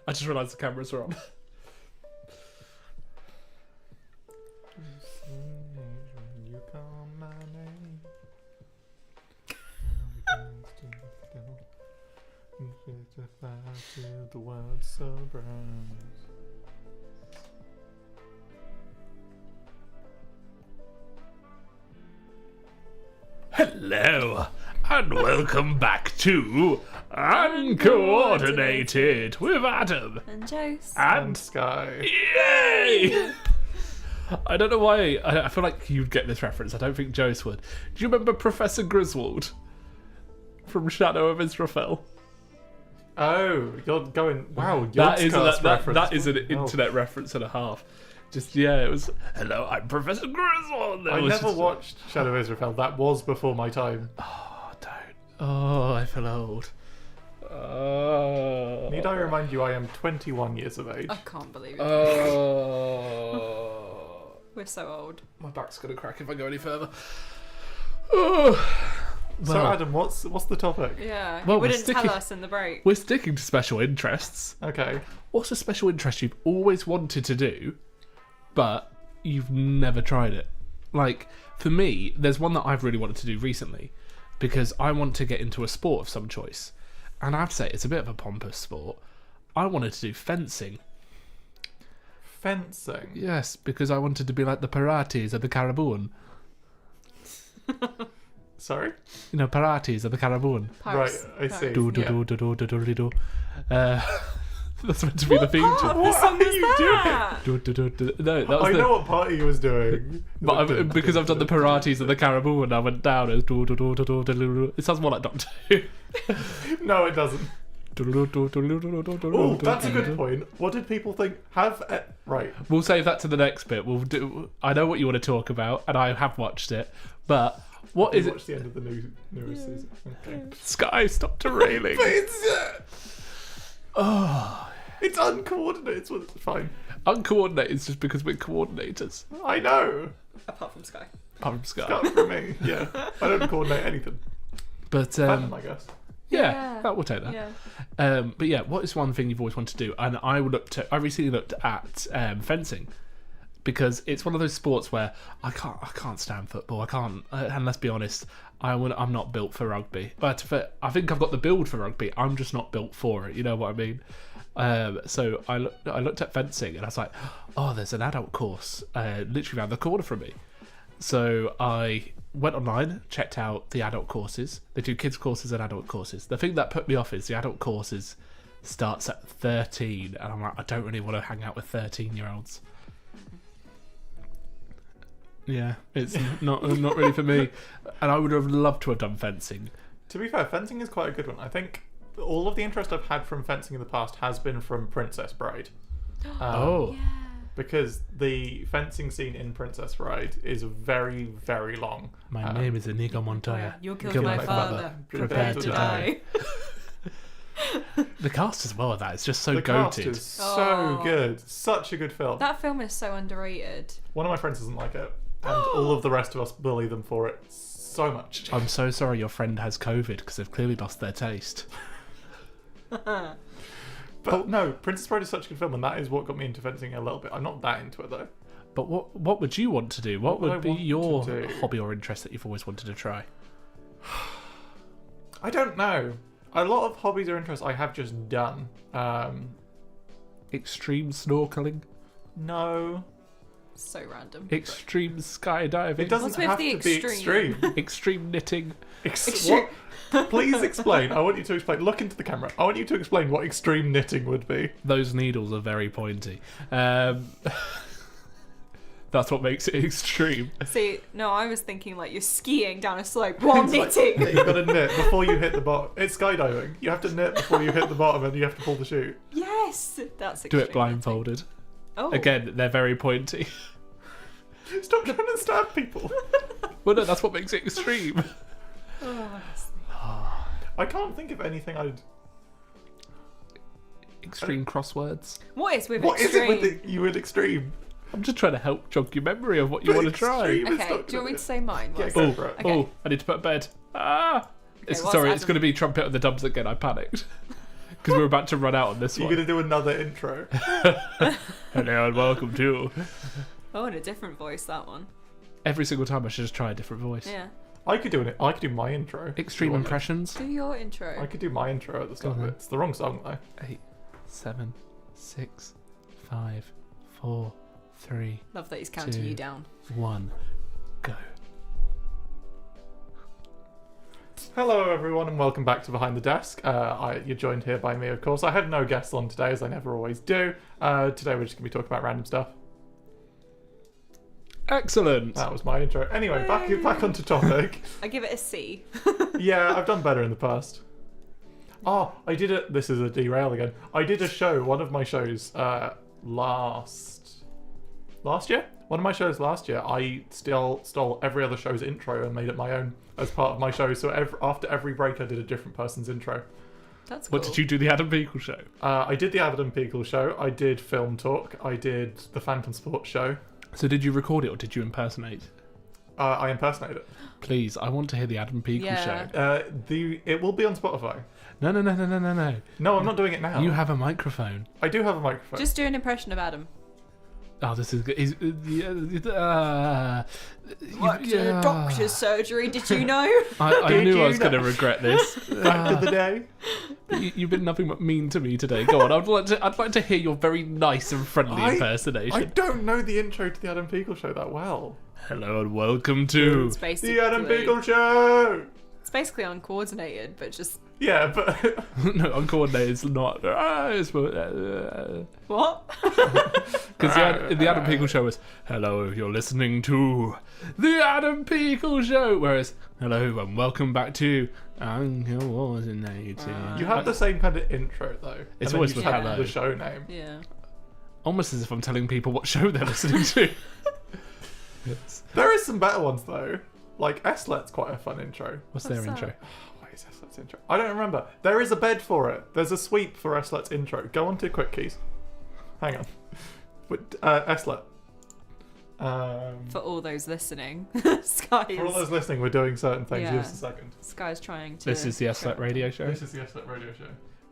I just realised the cameras are on. You call my name. To the world surprise. Hello, and welcome back to Uncoordinated with Adam And Jose. and Sky. Yay! I don't know why. I feel like you'd get this reference. I don't think Jose would. Do you remember Professor Griswold from Shadow of Israfel? Oh, you're going. Wow, That is Yogscast reference. that is an Oh. internet reference and a half. Just it was. Hello, I'm Professor Griswold. I never watched Shadow of Israfel. That was before my time. Oh, don't. Oh, I feel old. Oh. Need I remind you, I am 21 years of age. I can't believe it. Oh. We're so old. My back's gonna crack if I go any further. Oh. So Well, Adam, what's the topic? Yeah. Well, You we're wouldn't sticking- tell us in the break. we're sticking to special interests. Okay. What's a special interest you've always wanted to do, but you've never tried it? Like, for me, there's one that I've really wanted to do recently, because I want to get into a sport of some choice. And I have to say, it's a bit of a pompous sport. I wanted to do fencing. Fencing. Yes, because I wanted to be like the Pirates of the Caribbean. Sorry? You know, Pirates of the Caribbean. Paris. Right, I see. Do do Yeah. do do do do do do. That's meant to be the theme Oh, tune. what song are is you that? Do, do, do, do. No, that was I the. know what party he was doing. But because I've done the Pirates of the Caribbean, I went down as do do do do do do do. It sounds more like Doctor Who. No, it doesn't. Do, do, do, do, do, do, do, do, Oh, do, that's a do, good do. point. What did people think? Right. We'll save that to the next bit. We'll do. I know what you want to talk about, and I have watched it. But what You is it? watched the end of the newest season. Okay. Sky, stop derailing. Oh, it's uncoordinated. It's fine. Uncoordinated is just because we're coordinators. I know. Apart from Sky. Apart from Sky. Not for me. Yeah. I don't coordinate anything. But Phantom, I guess. yeah, we'll take that. Yeah. But yeah, what is one thing you've always wanted to do? And I recently looked at fencing, because it's one of those sports where I can't stand football. I can't, and let's be honest, I'm not built for rugby. But I think I've got the build for rugby. I'm just not built for it. You know what I mean? So I looked at fencing and I was like, oh, there's an adult course literally around the corner from me. So I went online, checked out the adult courses. They do kids courses and adult courses. The thing that put me off is the adult courses starts at 13, and I'm like, I don't really want to hang out with 13-year-olds. Yeah, it's not really for me. And I would have loved to have done fencing. To be fair, fencing is quite a good one. I think all of the interest I've had from fencing in the past has been from Princess Bride. Oh, Yeah. Because the fencing scene in Princess Bride is very, very long. my name is Inigo Montoya. You'll kill Kill my my father. father. Prepare to die. The cast as well of that is just so The cast goated. is so Oh. good. Such a good film. That film is so underrated. One of my friends doesn't like it, and all of the rest of us bully them for it so much. I'm so sorry your friend has COVID, because they've clearly lost their taste. But no, Princess Bride is such a good film, and that is what got me into fencing a little bit. I'm not that into it though. But what would you want to do? What What would would I be want to your do? hobby or interest that you've always wanted to try? I don't know. A lot of hobbies or interests I have just done. Extreme snorkeling, No, So random. extreme skydiving, it doesn't What's with have the to be extreme? extreme. extreme knitting. What? Please explain. I want you to explain. Look into the camera. I want you to explain what extreme knitting would be. Those needles are very pointy. That's what makes it extreme. See, no, I was thinking like you're skiing down a slope while knitting. You've got to knit before you hit the bottom. It's skydiving. You have to knit before you hit the bottom, and you have to pull the chute. Yes, that's Do extreme it blindfolded. knitting. Oh, Again, they're very pointy. Stop trying to stab people. Well, no, that's what makes it extreme. Oh, I can't think of anything I'd. Extreme crosswords. what is with What is extreme? it with you and extreme? I'm just trying to help jog your memory of what you But want to try. extreme is Okay, not do you want me gonna- to say mine? Yeah, Was go it? for it. Okay. Oh, I need to put to bed. Ah! whilst Sorry, it's Adam- going to be Trumpet of the Dubs again. I panicked. because we're about to run out on this You're one. going to do another intro. Hello and welcome to. Oh, in a different voice, that one. Every single time I should just try a different voice. Yeah. I could do my intro. Extreme impressions. Do your intro. I could do my intro at the start Go of on. it. It's the wrong song though. 8, 7, 6, 5, 4, 3, Love that he's counting 2, you down. 1, go. Hello everyone and welcome back to Behind the Desk. You're joined here by me, of course. I had no guests on today, as I never always do. Today we're just going to be talking about random stuff. Excellent. That was my intro. Anyway, back onto topic. I give it a C. Yeah, I've done better in the past. Oh, I did it. This is a derail again. I did a show, one of my shows, last year? One of my shows last year, I still stole every other show's intro and made it my own as part of my show. So after every break, I did a different person's intro. That's cool. What did you do? The Adam Beagle show? I did the Adam Peagle show. I did Film Talk. I did the Phantom Sports show. So did you record it or did you impersonate? I impersonated it. Please, I want to hear the Adam Beagle Yeah. show. It will be on Spotify. No. No, I'm not doing it now. You have a microphone. I do have a microphone. Just do an impression of Adam. Oh, this is good. Worked in a doctor's surgery, did you know? I Did knew you I was going to know? regret this. Back of the day. You've been nothing but mean to me today. Go on. I'd like to hear your very nice and friendly impersonation. I don't know the intro to the Adam Peagle show that well. Hello and welcome to. It's basically, The Adam Peagle show. It's basically uncoordinated, but just Yeah, but No, Uncoordinated is not. what? Because the Adam Peagle show was, hello, you're listening to the Adam Peagle show. Whereas, hello and welcome back to Uncoordinated. you have the same kind of intro though. It's and then always you with just have hello. the show name. Yeah. Almost as if I'm telling people what show they're listening to. Yes. There is some better ones though. Like Eslet's quite a fun intro. What's their What's intro? that? What is Eslet's intro? I don't remember. There is a bed for it. There's a sweep for Eslet's intro. Go on to Quick Keys. Hang on. Eslet. For all those listening, Sky For all is, those listening, we're doing certain things. Yeah. Give us a second. Sky's trying to. This is the Eslet radio show. This is the Eslet radio show.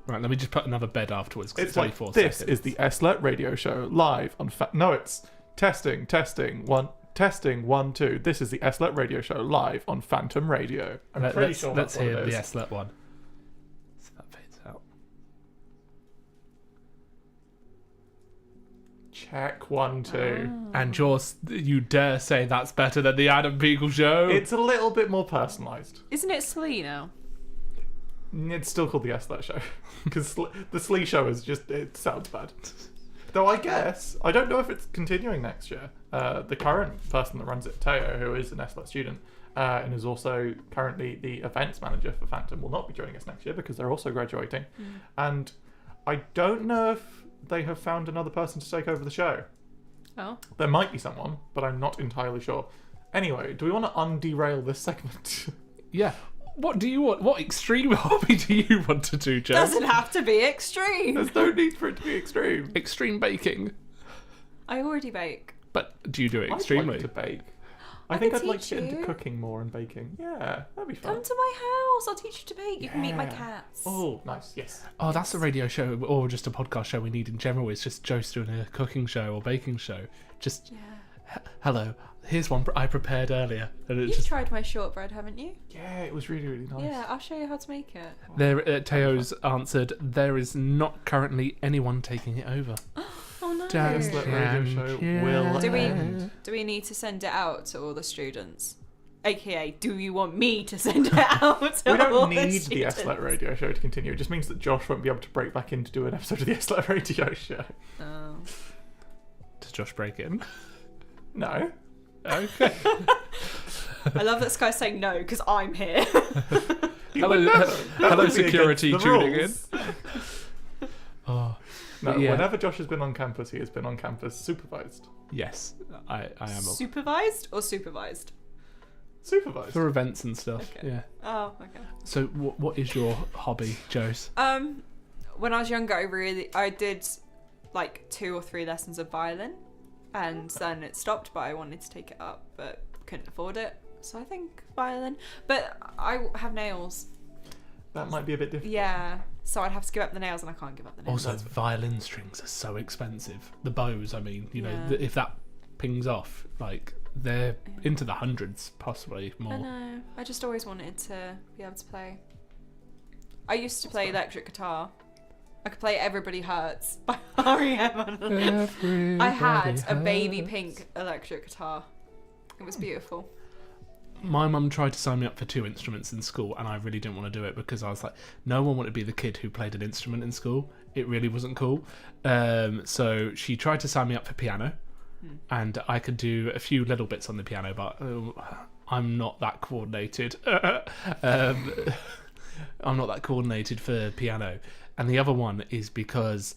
Right, let me just put another bed afterwards because It's it's only like 4 this seconds. is the Eslet radio show live on. No, it's testing 1 2. This is the Eslet radio show live on Phantom Radio. I'm pretty Let's sure that's what hear it the is. Eslet one. So that fades out. Check 1 2. And you dare say that's better than the Adam Beagle show? It's a little bit more personalised. Isn't it Slee now? It's still called the Eslet show because the Slee show is just, it sounds bad. Though I guess I don't know if it's continuing next year. The current person that runs it, Teo, who is an Eslet student and is also currently the events manager for Phantom, will not be joining us next year because they're also graduating. And I don't know if they have found another person to take over the show. Oh. There might be someone, but I'm not entirely sure. Anyway, do we want to underail this segment? Yeah. What do you want? What extreme hobby do you want to do, Joe? Doesn't have to be extreme. There's no need for it to be extreme. Extreme baking. I already bake. But do you do it I'd extremely? like to bake. I I think can I'd like to teach get into you. cooking more and baking. Yeah, that'd be fun. Come to my house. I'll teach you to bake. You can meet my Yeah. cats. Oh, nice. Yes. Oh, that's a radio show or just a podcast show we need in general. It's just Joe's doing a cooking show or baking show. Just, Yeah. hello, here's one I prepared earlier. And it's You've just, tried my shortbread, haven't you? Yeah, it was really, really nice. Yeah, I'll show you how to make it. there, Teo's answered, there is not currently anyone taking it over. Oh no. Damn. Eslet radio show will Do we- end. Do we need to send it out to all the students? AKA, do you want me to send it out to We all don't the need the students? Eslet radio show to continue. It just means that Josh won't be able to break back in to do an episode of the Eslet radio show. Oh. Does Josh break in? No. Okay. I love that Sky's saying no because I'm here. He Hello- would never. That hello, would be security against the tuning rules. Oh, No, yeah. whenever Josh has been on campus, he has been on campus supervised. Yes, I am. Supervised or supervised? Supervised. For events and stuff, Okay. yeah. Oh, okay. So what is your hobby, Joe's? When I was younger, I did like 2 or 3 lessons of violin, and then it stopped. But I wanted to take it up, but couldn't afford it. So I think violin. But I have nails. That might be a bit difficult. Yeah, So I'd have to give up the nails, and I can't give up the nails. Also, violin strings are so expensive. The bows, I mean, you know, Yeah. if that pings off, like, they're into the hundreds, possibly I more. know. I just always wanted to be able to play. I used to play electric guitar. I could play Everybody Hurts by R.E.M. I had a baby pink electric guitar. It was beautiful. My mum tried to sign me up for 2 instruments in school, and I really didn't want to do it because I was like, no one wanted to be the kid who played an instrument in school. It really wasn't cool. So she tried to sign me up for piano, and I could do a few little bits on the piano, but I'm not that coordinated. I'm not that coordinated for piano. And the other one is because,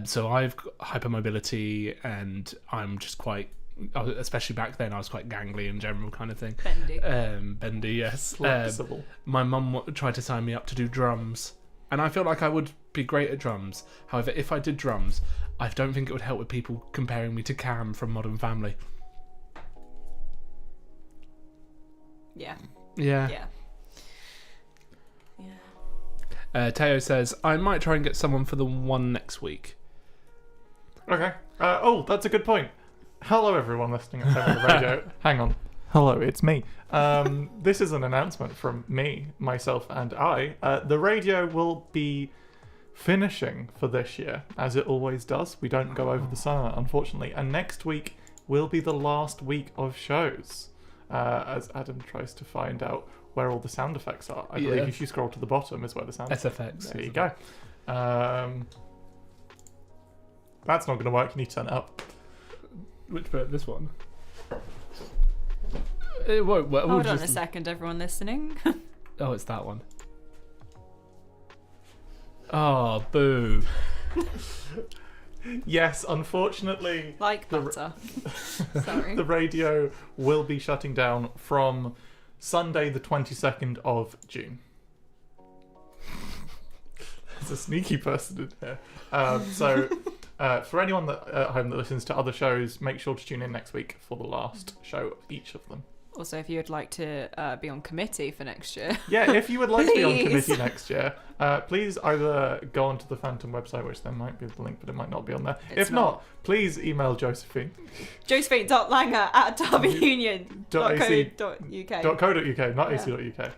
so I've got hypermobility, and I'm just quite, especially back then, I was quite gangly in general kind of thing. Bendy. Bendy, yes. Flexible. My mum tried to sign me up to do drums, and I feel like I would be great at drums. However, if I did drums, I don't think it would help with people comparing me to Cam from Modern Family. Yeah. Yeah. Yeah. Teo says, I might try and get someone for the one next week. Okay. Oh, that's a good point. Hello, everyone listening at home on the radio. Hang on. Hello, it's me. This is an announcement from me, myself, and I. The radio will be finishing for this year, as it always does. We don't go over the summer, unfortunately. And next week will be the last week of shows, as Adam tries to find out where all the sound effects are. I believe if you scroll to the bottom is where the sound SFX. There you go. That's not going to work. You need to turn it up. Which bit? This one? It won't work. Hold on a second, everyone listening. Oh, it's that one. Oh, boo. Yes, unfortunately, Like butter. Sorry. the radio will be shutting down from Sunday the 22nd of June. There's a sneaky person in here. So for anyone at home that listens to other shows, make sure to tune in next week for the last show of each of them. Also, if you would like to be on committee for next year. Yeah, if you would like to be on Please. committee next year, please either go onto the Phantom website, which there might be the link, but it might not be on there. It's if not, please email Josephine. Josephine.langer@derbyunion.co.uk. .co.uk, not Yeah. ac.uk.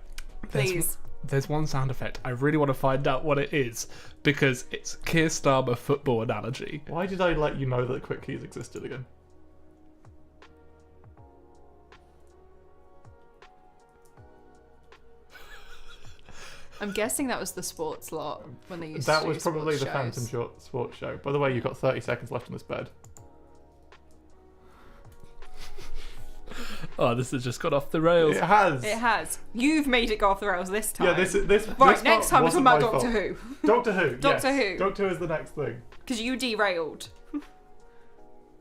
Please. There's one sound effect. I really want to find out what it is because it's Keir Starmer football analogy. Why did I let you know that Quick Keys existed again? I'm guessing that was the sports lot when they used That to was do probably the sports Phantom shows. Short Sports Show. By the way, you've got 30 seconds left on this bed. Oh, this has just got off the rails. It has. It has. You've made it go off the rails this time. Yeah, this. Right, this next part time it's wasn't about my Doctor fault. Who. Doctor Who. Doctor yes. Who. Doctor Who is the next thing. Because you derailed.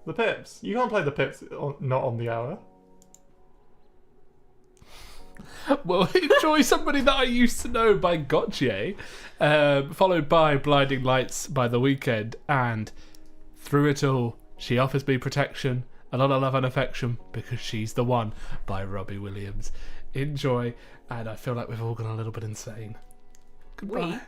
The Pips. You can't play the Pips not on the hour. Well, enjoy Somebody That I Used to Know by Gautier, followed by Blinding Lights by The Weeknd, and Through It All, She Offers Me Protection, A Lot of Love and Affection, Because She's the One by Robbie Williams. Enjoy, and I feel like we've all gone a little bit insane. Goodbye.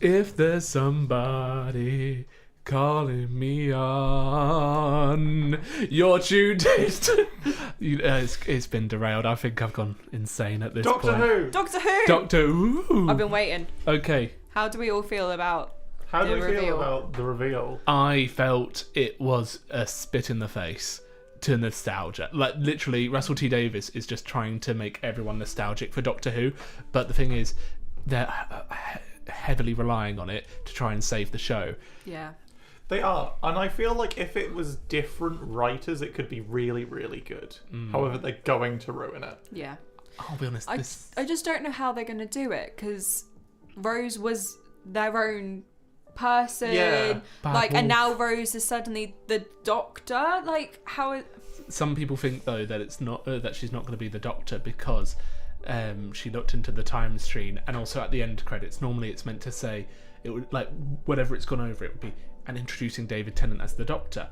If there's somebody calling me on your due date. It's been derailed. I think I've gone insane at this Doctor point. Who. Doctor Who. Doctor Who. I've been waiting. Okay. How do we all feel about How do the we reveal? feel about the reveal? I felt it was a spit in the face to nostalgia. Like, literally, Russell T Davies is just trying to make everyone nostalgic for Doctor Who, but the thing is, they're heavily relying on it to try and save the show. Yeah. They are, and I feel like if it was different writers, it could be really, really good. However, they're going to ruin it. Yeah. I'll be honest, I just don't know how they're going to do it, because Rose was their own person. Yeah. Bad Like, and wolf. now Rose is suddenly the Doctor. Like, how? Some people think though that it's not that she's not going to be the Doctor because she looked into the time screen, and also at the end credits. Normally, it's meant to say it would, like, whatever it's gone over, it would be and introducing David Tennant as the Doctor,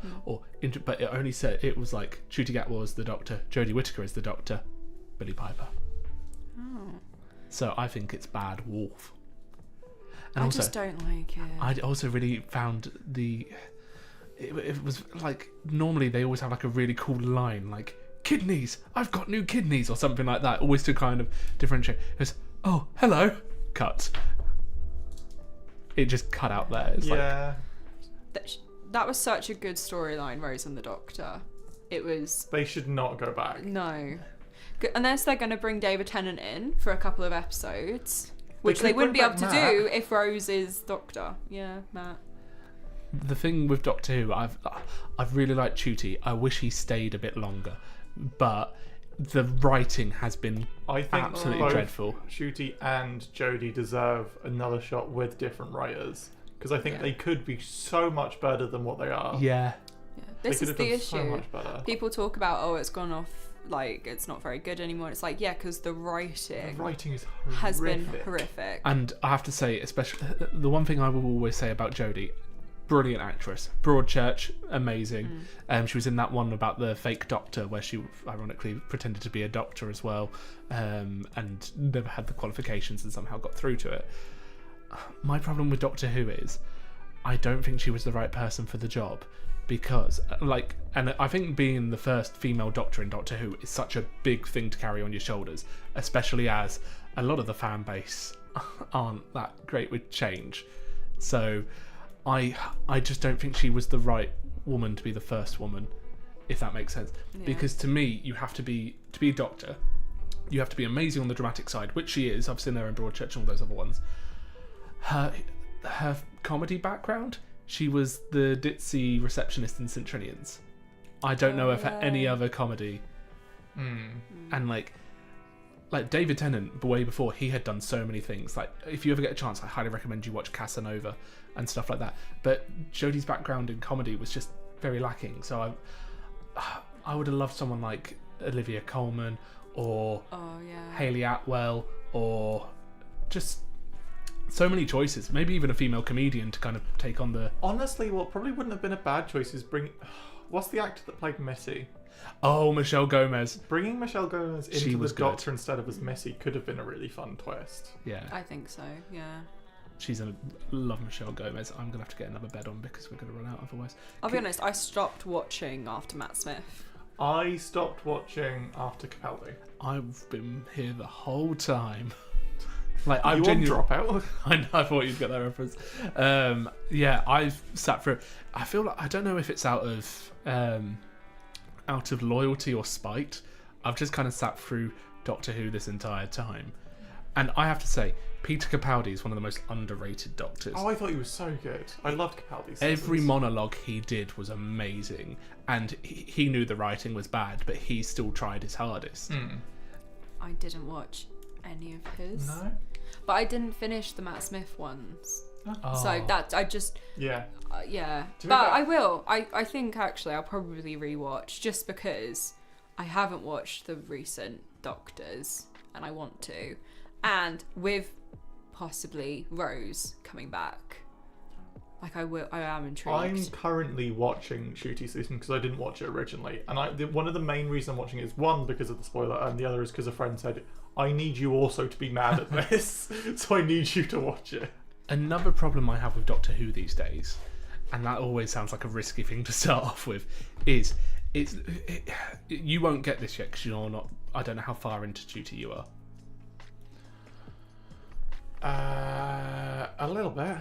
but it only said it was like Ncuti Gatwa as the Doctor, Jodie Whittaker as the Doctor, Billie Piper. Oh. So I think it's Bad Wolf. And I also, just don't like it. I also really found it was like, normally they always have like a really cool line like, kidneys, I've got new kidneys, or something like that, always to kind of differentiate. It was, oh, hello, cut. It just cut out there. It's Yeah. That was such a good storyline, Rose and the Doctor. It was... They should not go back. No. Unless they're going to bring David Tennant in for a couple of episodes, which they could wouldn't be bring able to back do Matt. if Rose is Doctor. Yeah, Matt. the thing with Doctor Who, I've really liked Ncuti. I wish he stayed a bit longer, but the writing has been I think absolutely both dreadful. Ncuti and Jodie deserve another shot with different writers, because I think Yeah. they could be so much better than what they are. Yeah. Yeah. They This could is have the done so issue. much better. People talk about, oh, it's gone off, like, it's not very good anymore. It's like, yeah, because the The writing writing is has been horrific. horrific. And I have to say, especially the one thing I will always say about Jodie, brilliant actress. Broadchurch, amazing. She was in that one about the fake doctor where she ironically pretended to be a doctor as well, and never had the qualifications and somehow got through to it. My problem with Doctor Who is I don't think she was the right person for the job, because and I think being the first female doctor in Doctor Who is such a big thing to carry on your shoulders, especially as a lot of the fan base aren't that great with change. So I just don't think she was the right woman to be the first woman, if that makes sense. Yeah. Because to me, you have to be a doctor, you have to be amazing on the dramatic side, which she is. I've seen her in Broadchurch and all those other ones. Her comedy background, she was the ditzy receptionist in St. Trinian's. I don't know of any other comedy. And like David Tennant, way before, he had done so many things. Like, if you ever get a chance, I highly recommend you watch Casanova and stuff like that. But Jodie's background in comedy was just very lacking. So I would have loved someone like Olivia Colman or Hayley Atwell, or just so many choices. Maybe even a female comedian to kind of take on the... Honestly, what probably wouldn't have been a bad choice is what's the actor that played Missy? Oh, Michelle Gomez. Bringing Michelle Gomez She into was the good. Doctor instead of as Missy could have been a really fun twist. Yeah. I think so, yeah. Love Michelle Gomez. I'm gonna have to get another bed on because we're gonna run out otherwise. I'll be honest, I stopped watching after Matt Smith. I stopped watching after Capaldi. I've been here the whole time. Like, You I've on genuinely... Dropout? I thought you'd get that reference. Yeah, I've sat through. I feel like, I don't know if it's out of loyalty or spite. I've just kind of sat through Doctor Who this entire time, and I have to say, Peter Capaldi is one of the most underrated doctors. Oh, I thought he was so good. I loved Capaldi's Every seasons. monologue he did was amazing, and he knew the writing was bad, but he still tried his hardest. I didn't watch any of his. No? But I didn't finish the Matt Smith ones. Oh. So that, I just, Yeah. yeah. To be But fair- I will. I think actually I'll probably rewatch, just because I haven't watched the recent Doctors and I want to. And with possibly Rose coming back, like I am intrigued. I'm currently watching Ncuti season because I didn't watch it originally, and one of the main reasons I'm watching it is one because of the spoiler, and the other is because a friend said I need you also to be mad at this, so I need you to watch it. Another problem I have with Doctor Who these days, and that always sounds like a risky thing to start off with, is you won't get this yet because you're not. I don't know how far into Tutor you are. A little bit.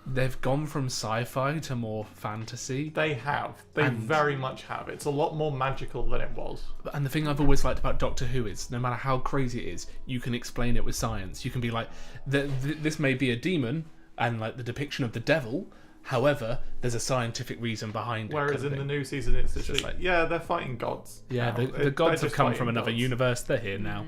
They've gone from sci-fi to more fantasy. They have. They very much have. It's a lot more magical than it was. And the thing I've always liked about Doctor Who is, no matter how crazy it is, you can explain it with science. You can be like, this may be a demon, and like the depiction of the devil. However, there's a scientific reason behind it. Whereas in the new season, it's just like, yeah, they're fighting gods. Yeah, now. the gods They're have come just from fighting another gods. universe. They're here now.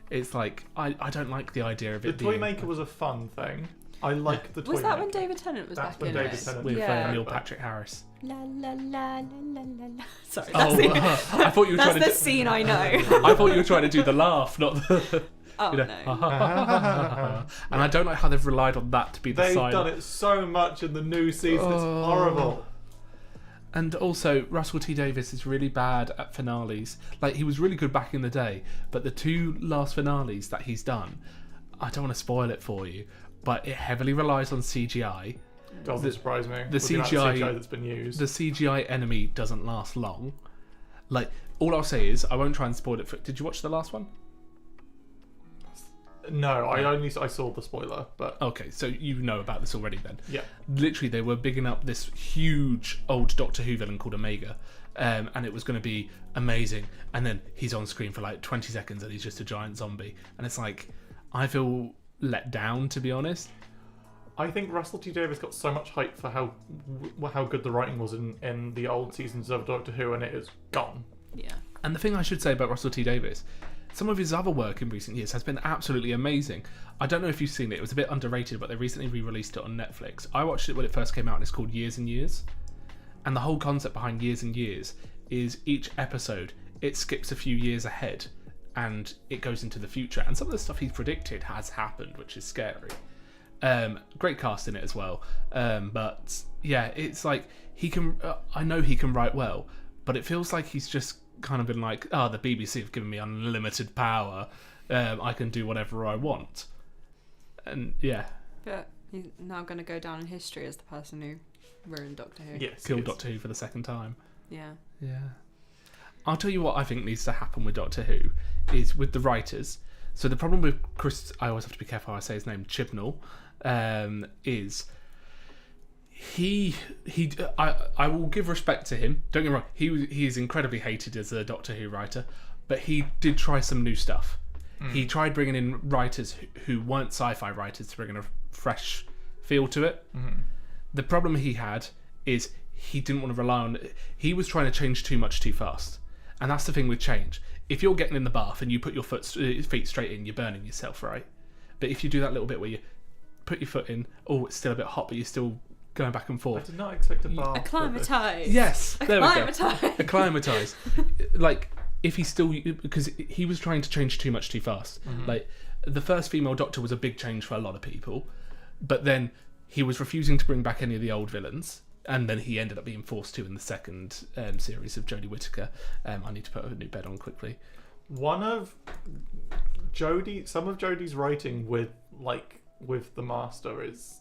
It's like I don't like the idea of The it being Toymaker was a fun thing. I like the Toymaker. Was that when David Tennant was That's back when in David it? Tennant with Yeah. Neil Patrick Harris. La la la la la la la. Sorry, Oh, that's I thought you were that's trying the to. scene I know. I thought you were trying to do the laugh, not the. Oh You know, no. and I don't like how they've relied on that to be the They've sign. done it so much in the new season. It's horrible. And also, Russell T Davies is really bad at finales. Like, he was really good back in the day, but the two last finales that he's done, I don't want to spoil it for you, but it heavily relies on CGI. Doesn't surprise me. The with amount of CGI CGI that's been used. The CGI enemy doesn't last long. Like, all I'll say is, I won't try and spoil it for... Did you watch the last one? No, I saw the spoiler, but Okay, so you know about this already then. yeah. Literally, they were bigging up this huge old Doctor Who villain called Omega, and it was going to be amazing. And then he's on screen for like 20 seconds and he's just a giant zombie. And it's like, I feel let down, to be honest. I think Russell T Davies got so much hype for how good the writing was in the old seasons of Doctor Who, and it is gone. Yeah. And the thing I should say about Russell T Davies, some of his other work in recent years has been absolutely amazing. I don't know if you've seen it. It was a bit underrated, but they recently re-released it on Netflix. I watched it when it first came out, and it's called Years and Years. And the whole concept behind Years and Years is each episode, it skips a few years ahead, and it goes into the future. And some of the stuff he's predicted has happened, which is scary. Great cast in it as well. But yeah, it's like he can. I know he can write well, but it feels like he's just kind of been like, oh, the BBC have given me unlimited power. I can do whatever I want. And yeah, But he's now going to go down in history as the person who ruined Doctor Who. Yes, killed yes. Doctor Who for the second time. Yeah. Yeah. I'll tell you what I think needs to happen with Doctor Who is with the writers. So the problem with Chris, I always have to be careful how I say his name, Chibnall, is I will give respect to him. Don't get me wrong, he is incredibly hated as a Doctor Who writer, but he did try some new stuff. He tried bringing in writers who weren't sci-fi writers to bring in a fresh feel to it. The problem he had is he didn't want to rely on... He was trying to change too much too fast. And that's the thing with change. If you're getting in the bath and you put your feet straight in, you're burning yourself, right? But if you do that little bit where you put your foot in, oh, it's still a bit hot, but you're still going back and I forth. did not expect a bath. Acclimatise. Yes, there we go. Acclimatise. Acclimatise. Like, if he still... Because he was trying to change too much too fast. Like, the first female Doctor was a big change for a lot of people. But then he was refusing to bring back any of the old villains. And then he ended up being forced to in the second series of Jodie Whittaker. I need to put a new bed on quickly. Some of Jodie's writing with the Master is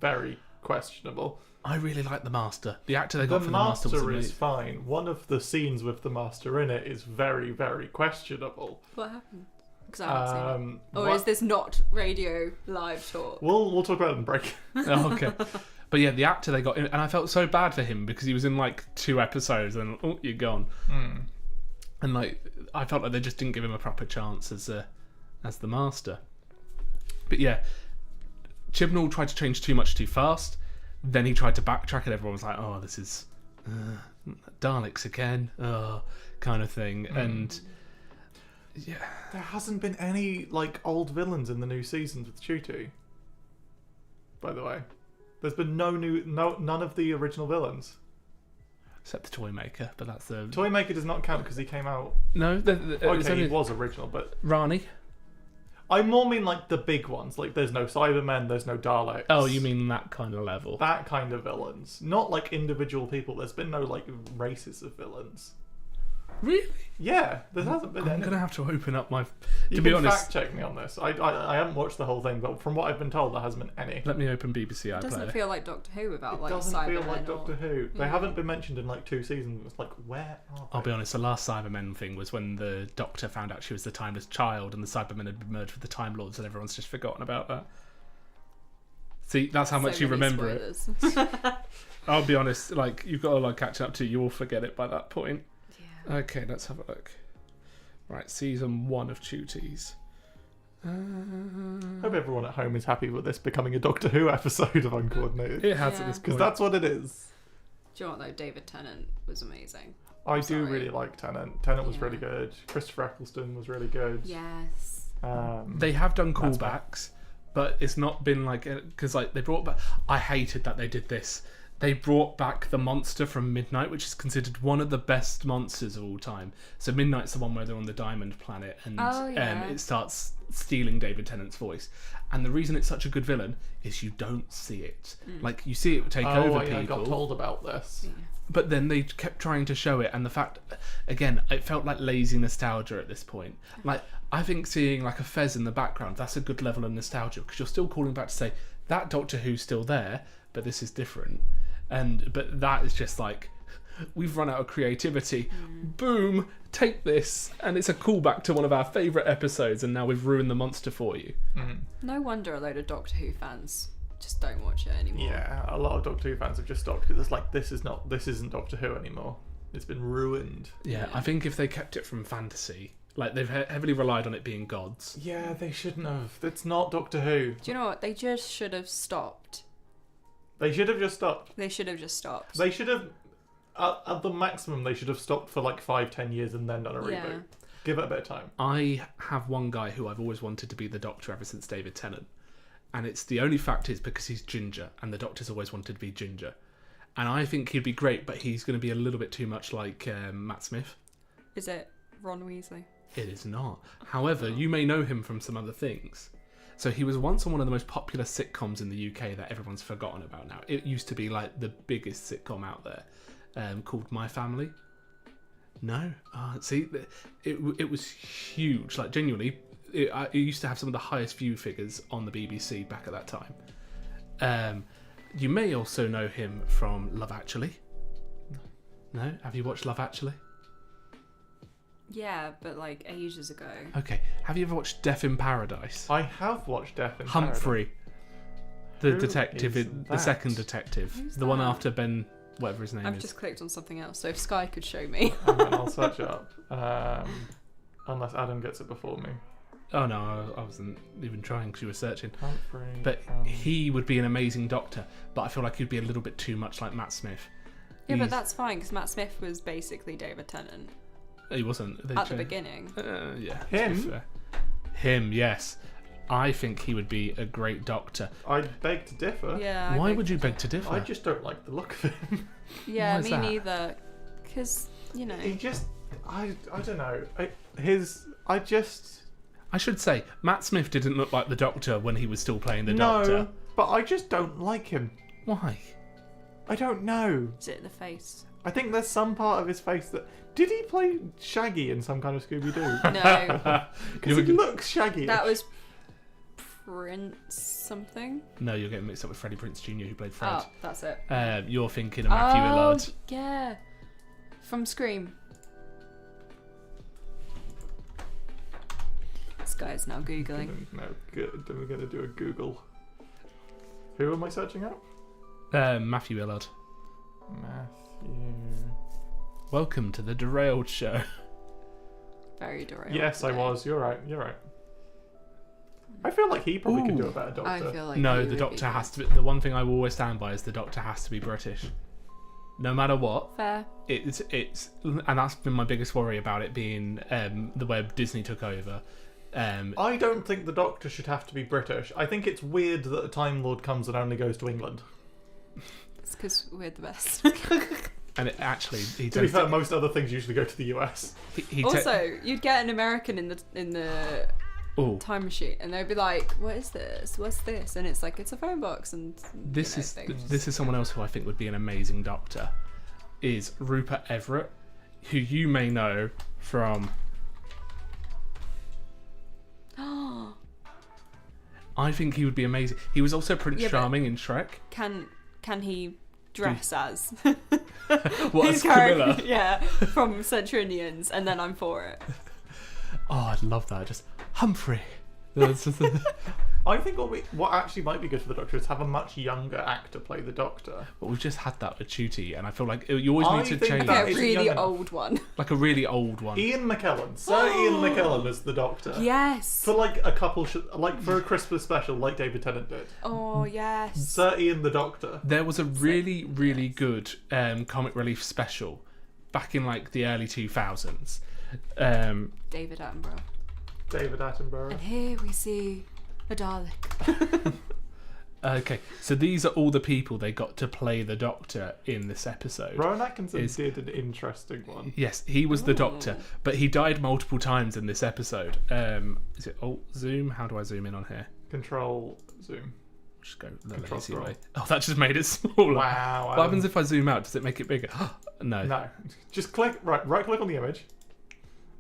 very questionable. I really like the Master. The actor they The got for the Master was Master is amazing. fine. One of the scenes with the Master in it is very, very questionable. What happened? Because I haven't seen it. Or what- is this not radio live talk? We'll talk about it in the break. Oh, okay. But yeah, the actor they got in, and I felt so bad for him because he was in like 2 episodes and you're gone. And like I felt like they just didn't give him a proper chance as the Master. But yeah, Chibnall tried to change too much too fast. Then he tried to backtrack, and everyone was like, "Oh, this is Daleks again," kind of thing. And yeah, There hasn't been any old villains in the new seasons with Chutu. By the way, there's been none of the original villains. except the Toymaker, but that's the Toymaker does not count because he came out. no. It's Okay, only he was original, but Rani. I more mean the big ones. There's no Cybermen, there's no Daleks. Oh, you mean that kind of level? that kind of villains? Not individual people. There's been no races of villains. Really? Yeah, there hasn't been I'm any. going to have to open up my... You To be can honest, fact check me on this. I haven't watched the whole thing, but from what I've been told, there hasn't been any. let me open BBC It doesn't iPlayer. feel like Doctor Who without It like doesn't Cybermen feel like or... Doctor Who. They Yeah. haven't been mentioned in like 2 seasons. It's like, where are they? I'll be honest, the last Cybermen thing was when the Doctor found out she was the Timeless Child and the Cybermen had merged with the Time Lords and everyone's just forgotten about that. See, that's how much So you many remember it. spoilers. I'll be honest, like, you've got to like catch up to, you will forget it by that point. Yeah. Okay, let's have a look. Right, season 1 of Tuties. Hope everyone at home is happy with this becoming a Doctor Who episode of Uncoordinated. It has Yeah. at this Because point. that's what it is. Do you know what though? David Tennant was amazing. I I'm do sorry. really like Tennant. Tennant was Yeah. really good. Christopher Eccleston was really good. Yes. They have done That's callbacks, but it's not been like... Because like, they brought back... I hated that they did this. They brought back the monster from Midnight, which is considered one of the best monsters of all time. So Midnight's the one where they're on the Diamond Planet and Oh, yeah. it starts stealing David Tennant's voice. And the reason it's such a good villain is you don't see it. Like, you see it take over yeah, I people. got told about this. Yeah. But then they kept trying to show it, and the fact, again, it felt like lazy nostalgia at this point. Like, I think seeing like a Fez in the background, that's a good level of nostalgia, because you're still calling back to say, that Doctor Who's still there, but this is different. But that is just like, we've run out of creativity. Boom, take this. And it's a callback to one of our favourite episodes, and now we've ruined the monster for you. No wonder a load of Doctor Who fans just don't watch it anymore. Yeah, a lot of Doctor Who fans have just stopped because it's like, this isn't Doctor Who anymore. It's been ruined. Yeah, I think if they kept it from fantasy, like they've heavily relied on it being gods. Yeah, they shouldn't have. It's not Doctor Who. Do you know what? They just should have stopped. They should have just stopped. They should have just stopped. They should have, at the maximum, they should have stopped for like 5-10 years and then done a reboot. Yeah. Give it a bit of time. I have one guy who I've always wanted to be the Doctor ever since David Tennant. And it's the only fact is because he's ginger, and the Doctor's always wanted to be ginger. And I think he'd be great, but he's going to be a little bit too much like Matt Smith. Is it Ron Weasley? It is not. However, you may know him from some other things. So he was once on one of the most popular sitcoms in the UK that everyone's forgotten about now. It used to be like the biggest sitcom out there, called My Family. No? See, it was huge. Like, genuinely, it used to have some of the highest view figures on the BBC back at that time. You may also know him from Love Actually. No? Have you watched Love Actually? Yeah, but like ages ago. Okay. Have you ever watched Death in Paradise? I have watched Death in Humphrey, the Who detective, is the that? second detective, Who's the one that? after Ben, whatever his name I've is. just clicked on something else, so if Sky could show me. Paradise. And I'll search it up. Unless Adam gets it before me. Oh no, I wasn't even trying because you were searching. Humphrey. But he would be an amazing Doctor, but I feel like he'd be a little bit too much like Matt Smith. Yeah, but He's- that's fine because Matt Smith was basically David Tennant He wasn't. They at the changed- beginning. Yeah. to Him? be fair. Him, yes. I think he would be a great Doctor. I beg to differ. Yeah. Why would you beg to differ? I just don't like the look of him. Yeah, Why is me that? neither. Because you know. He just, I don't know. I should say, Matt Smith didn't look like the Doctor when he was still playing the Doctor. No, but I just don't like him. Why? I don't know. Is it the face? I think there's some part of his face that... Did he play Shaggy in some kind of Scooby-Doo? No, Because he looks Shaggy. that was Prince something. No, you're getting mixed up with Freddie Prinze Jr., who played Fred. Oh, that's it. You're thinking of Matthew Willard. Yeah, from Scream. This guy's now googling. No, good. Then we're going to do a Google. Who am I searching up? Matthew Willard. Matthew... Welcome to the Derailed Show. Very derailed. Yes, I today. was. You're right. I feel like he probably could do a better I Doctor. feel like No, he the would Doctor be has to be... The one thing I will always stand by is the Doctor has to be British. No matter what. fair. It's and that's been my biggest worry about it being the way Disney took over. I don't think the Doctor should have to be British. I think it's weird that a Time Lord comes and only goes to England. It's because we're the best. And it actually, he To be tends fair, most other things usually go to the US. he Also, you'd get an American in the oh, time machine, and they'd be like, "What is this? What's this?" And it's like, "It's a phone box." And this you know, is things. this is someone else who I think would be an amazing Doctor. Is Rupert Everett? who you may know from. I think he would be amazing. He was also Prince Charming in Shrek. Can he dress as What, his as Camilla? character? Yeah, from Central Indians, and then I'm for it. Oh, I'd love that. Just Humphrey. That's just I think what actually might be good for the Doctor is have a much younger actor play the Doctor. But we've just had that with Chuti, and I feel like you always I need to think change that Okay, a is really young enough. old one. like a really old one. Ian McKellen, Sir Ian McKellen as the Doctor. Yes. For like a couple, like for a Christmas special, like David Tennant did. Oh yes. Sir Ian the Doctor. There was a really, really good comic relief special back in like the early 2000s. David Attenborough. David Attenborough. And here we see a Dalek. Okay, so these are all the people they got to play the Doctor in this episode. Rowan Atkinson did an interesting one. Yes, he was the Doctor, but he died multiple times in this episode. Is it Alt Zoom? How do I zoom in on here? Control zoom. Just go the Control lazy scroll. way. Oh, that just made it smaller. Wow. What happens if I zoom out? Does it make it bigger? No. No. Just right click on the image.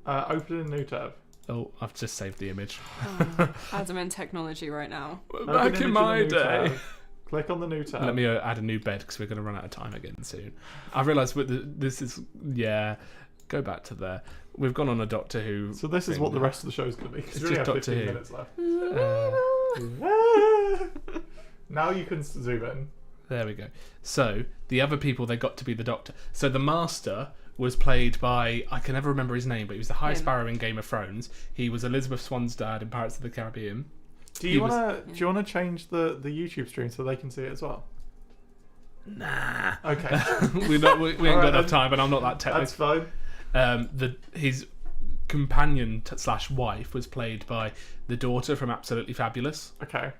Open a new tab. Oh, I've just saved the image. As I'm in technology right now. Back Open in image my a new day. tab. Click on the new tab. Let me add a new bed because we're going to run out of time again soon. I realise this is... Yeah, go back to there. We've gone on a Doctor Who... So this is what the rest of the show is going to be. Because It's we only just have 15 Doctor minutes left. Now you can zoom in. There we go. So, the other people, they got to be the Doctor. So, the Master was played by... I can never remember his name, but he was the High Sparrow in Game of Thrones. He was Elizabeth Swann's dad in Pirates of the Caribbean. Do you want to change the YouTube stream so they can see it as well? Nah. Okay. we ain't got enough time, and I'm not that That's technical. fine. His companion / wife was played by the daughter from Absolutely Fabulous. Okay.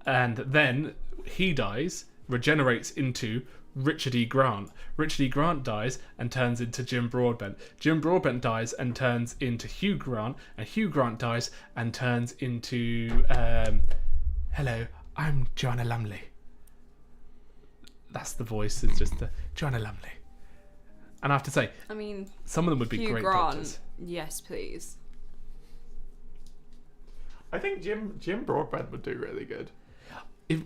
And then he dies, regenerates into Richard E. Grant. Richard E. Grant dies and turns into Jim Broadbent. Jim Broadbent dies and turns into Hugh Grant, and Hugh Grant dies and turns into hello, I'm Joanna Lumley. That's the voice. It's just Joanna Lumley. And I have to say, I mean, some of them would be Hugh great Grant. Doctors. Yes, please. I think Jim Broadbent would do really good.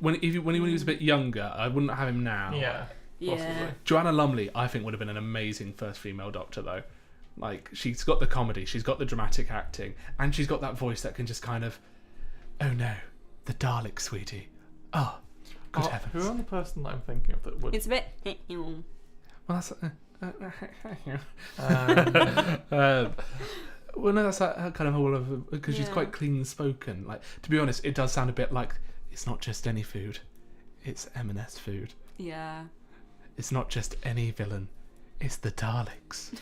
When he was a bit younger, I wouldn't have him now. Yeah. Possibly. Yeah. Joanna Lumley, I think, would have been an amazing first female Doctor, though. Like, she's got the comedy, she's got the dramatic acting, and she's got that voice that can just kind of, oh no, the Dalek, sweetie. Oh, good heavens. Who am the person that I'm thinking of that would? It's a bit. Well, that's... well, no, that's that kind of whole of... Because she's quite clean-spoken. Like, to be honest, it does sound a bit like, it's not just any food, it's M&S food. Yeah. It's not just any villain, it's the Daleks.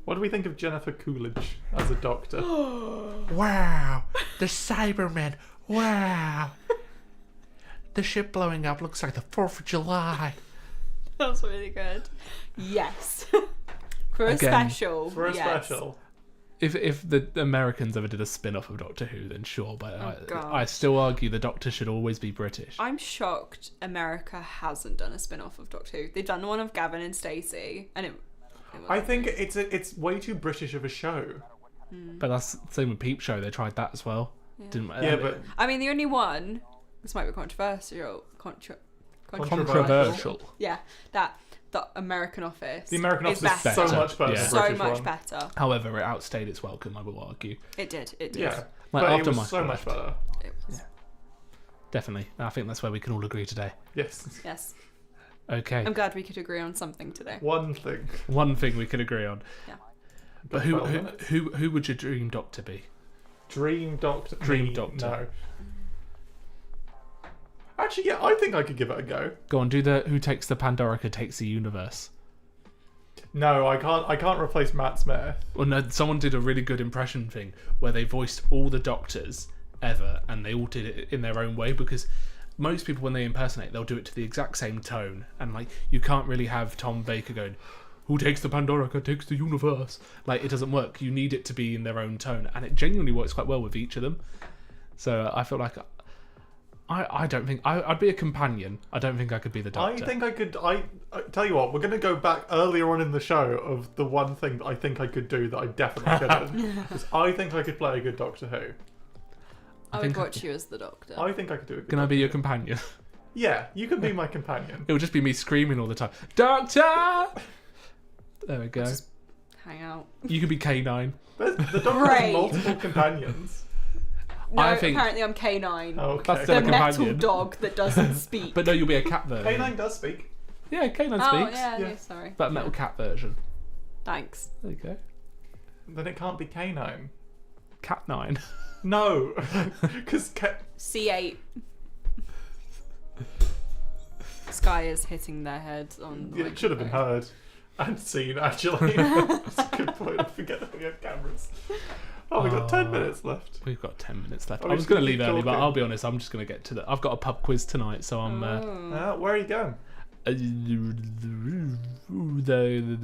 What do we think of Jennifer Coolidge as a Doctor? Wow, the Cybermen. Wow. The ship blowing up looks like the 4th of July. That was really good. Yes. For a Again, special. For a yes. special. If the Americans ever did a spin-off of Doctor Who, then sure, but I still argue the Doctor should always be British. I'm shocked America hasn't done a spin-off of Doctor Who. They've done one of Gavin and Stacey, and it was I think it's way too British of a show. But that's the same with Peep Show, they tried that as well. Didn't Yeah, but I mean, the only one, this might be controversial. controversial. Yeah, the American Office. the American Office is better. so much better. Yeah. than the So British much one. better. However, it outstayed its welcome, I will argue. It did. It did. Yeah, Like, but after it was Michael so much left. better. It was. Definitely. I think that's where we can all agree today. Yes. Yes. Okay. I'm glad we could agree on something today. One thing. One thing we can agree on. Yeah. But who would your dream Doctor be? Dream Doctor. Dream Me, Doctor. No. Actually, yeah, I think I could give it a go. Go on, do the Who Takes the Pandorica Takes the Universe. No, I can't. I can't replace Matt Smith. Well, no, someone did a really good impression thing where they voiced all the Doctors ever, and they all did it in their own way, because most people, when they impersonate, they'll do it to the exact same tone, and like you can't really have Tom Baker going, "Who takes the Pandorica takes the universe." Like, it doesn't work. You need it to be in their own tone, and it genuinely works quite well with each of them. So I feel like I don't think I'd be a companion. I don't think I could be the Doctor. I think I could. I tell you what, we're going to go back earlier on in the show of the one thing that I think I could do that I definitely couldn't. 'Cause I think I could play a good Doctor Who. I would think watch you as the Doctor. I think I could do a good Can I be your companion? Yeah, you can be my companion. It would just be me screaming all the time. Doctor. There we go. Just hang out. You could be K9. The Doctor Great. has multiple companions. No, I think- apparently I'm K9. Oh, okay. That's still The a metal companion. dog that doesn't speak. But no, you'll be a cat version. K9 does speak. Yeah, K9 oh, speaks. yeah, Yeah. yeah, sorry. But a metal cat version. Thanks. There you go. Then it can't be K9. Cat 9. No, because C8. Sky is hitting their heads on. it should have been heard and seen. Actually, that's a good point. I forget that we have cameras. Oh, we got 10 minutes left. We've got 10 minutes left. Are I we was just going to gonna leave keep early, but talking? I'll be honest. I'm just going to get to the. I've got a pub quiz tonight, so I'm. Where are you going? The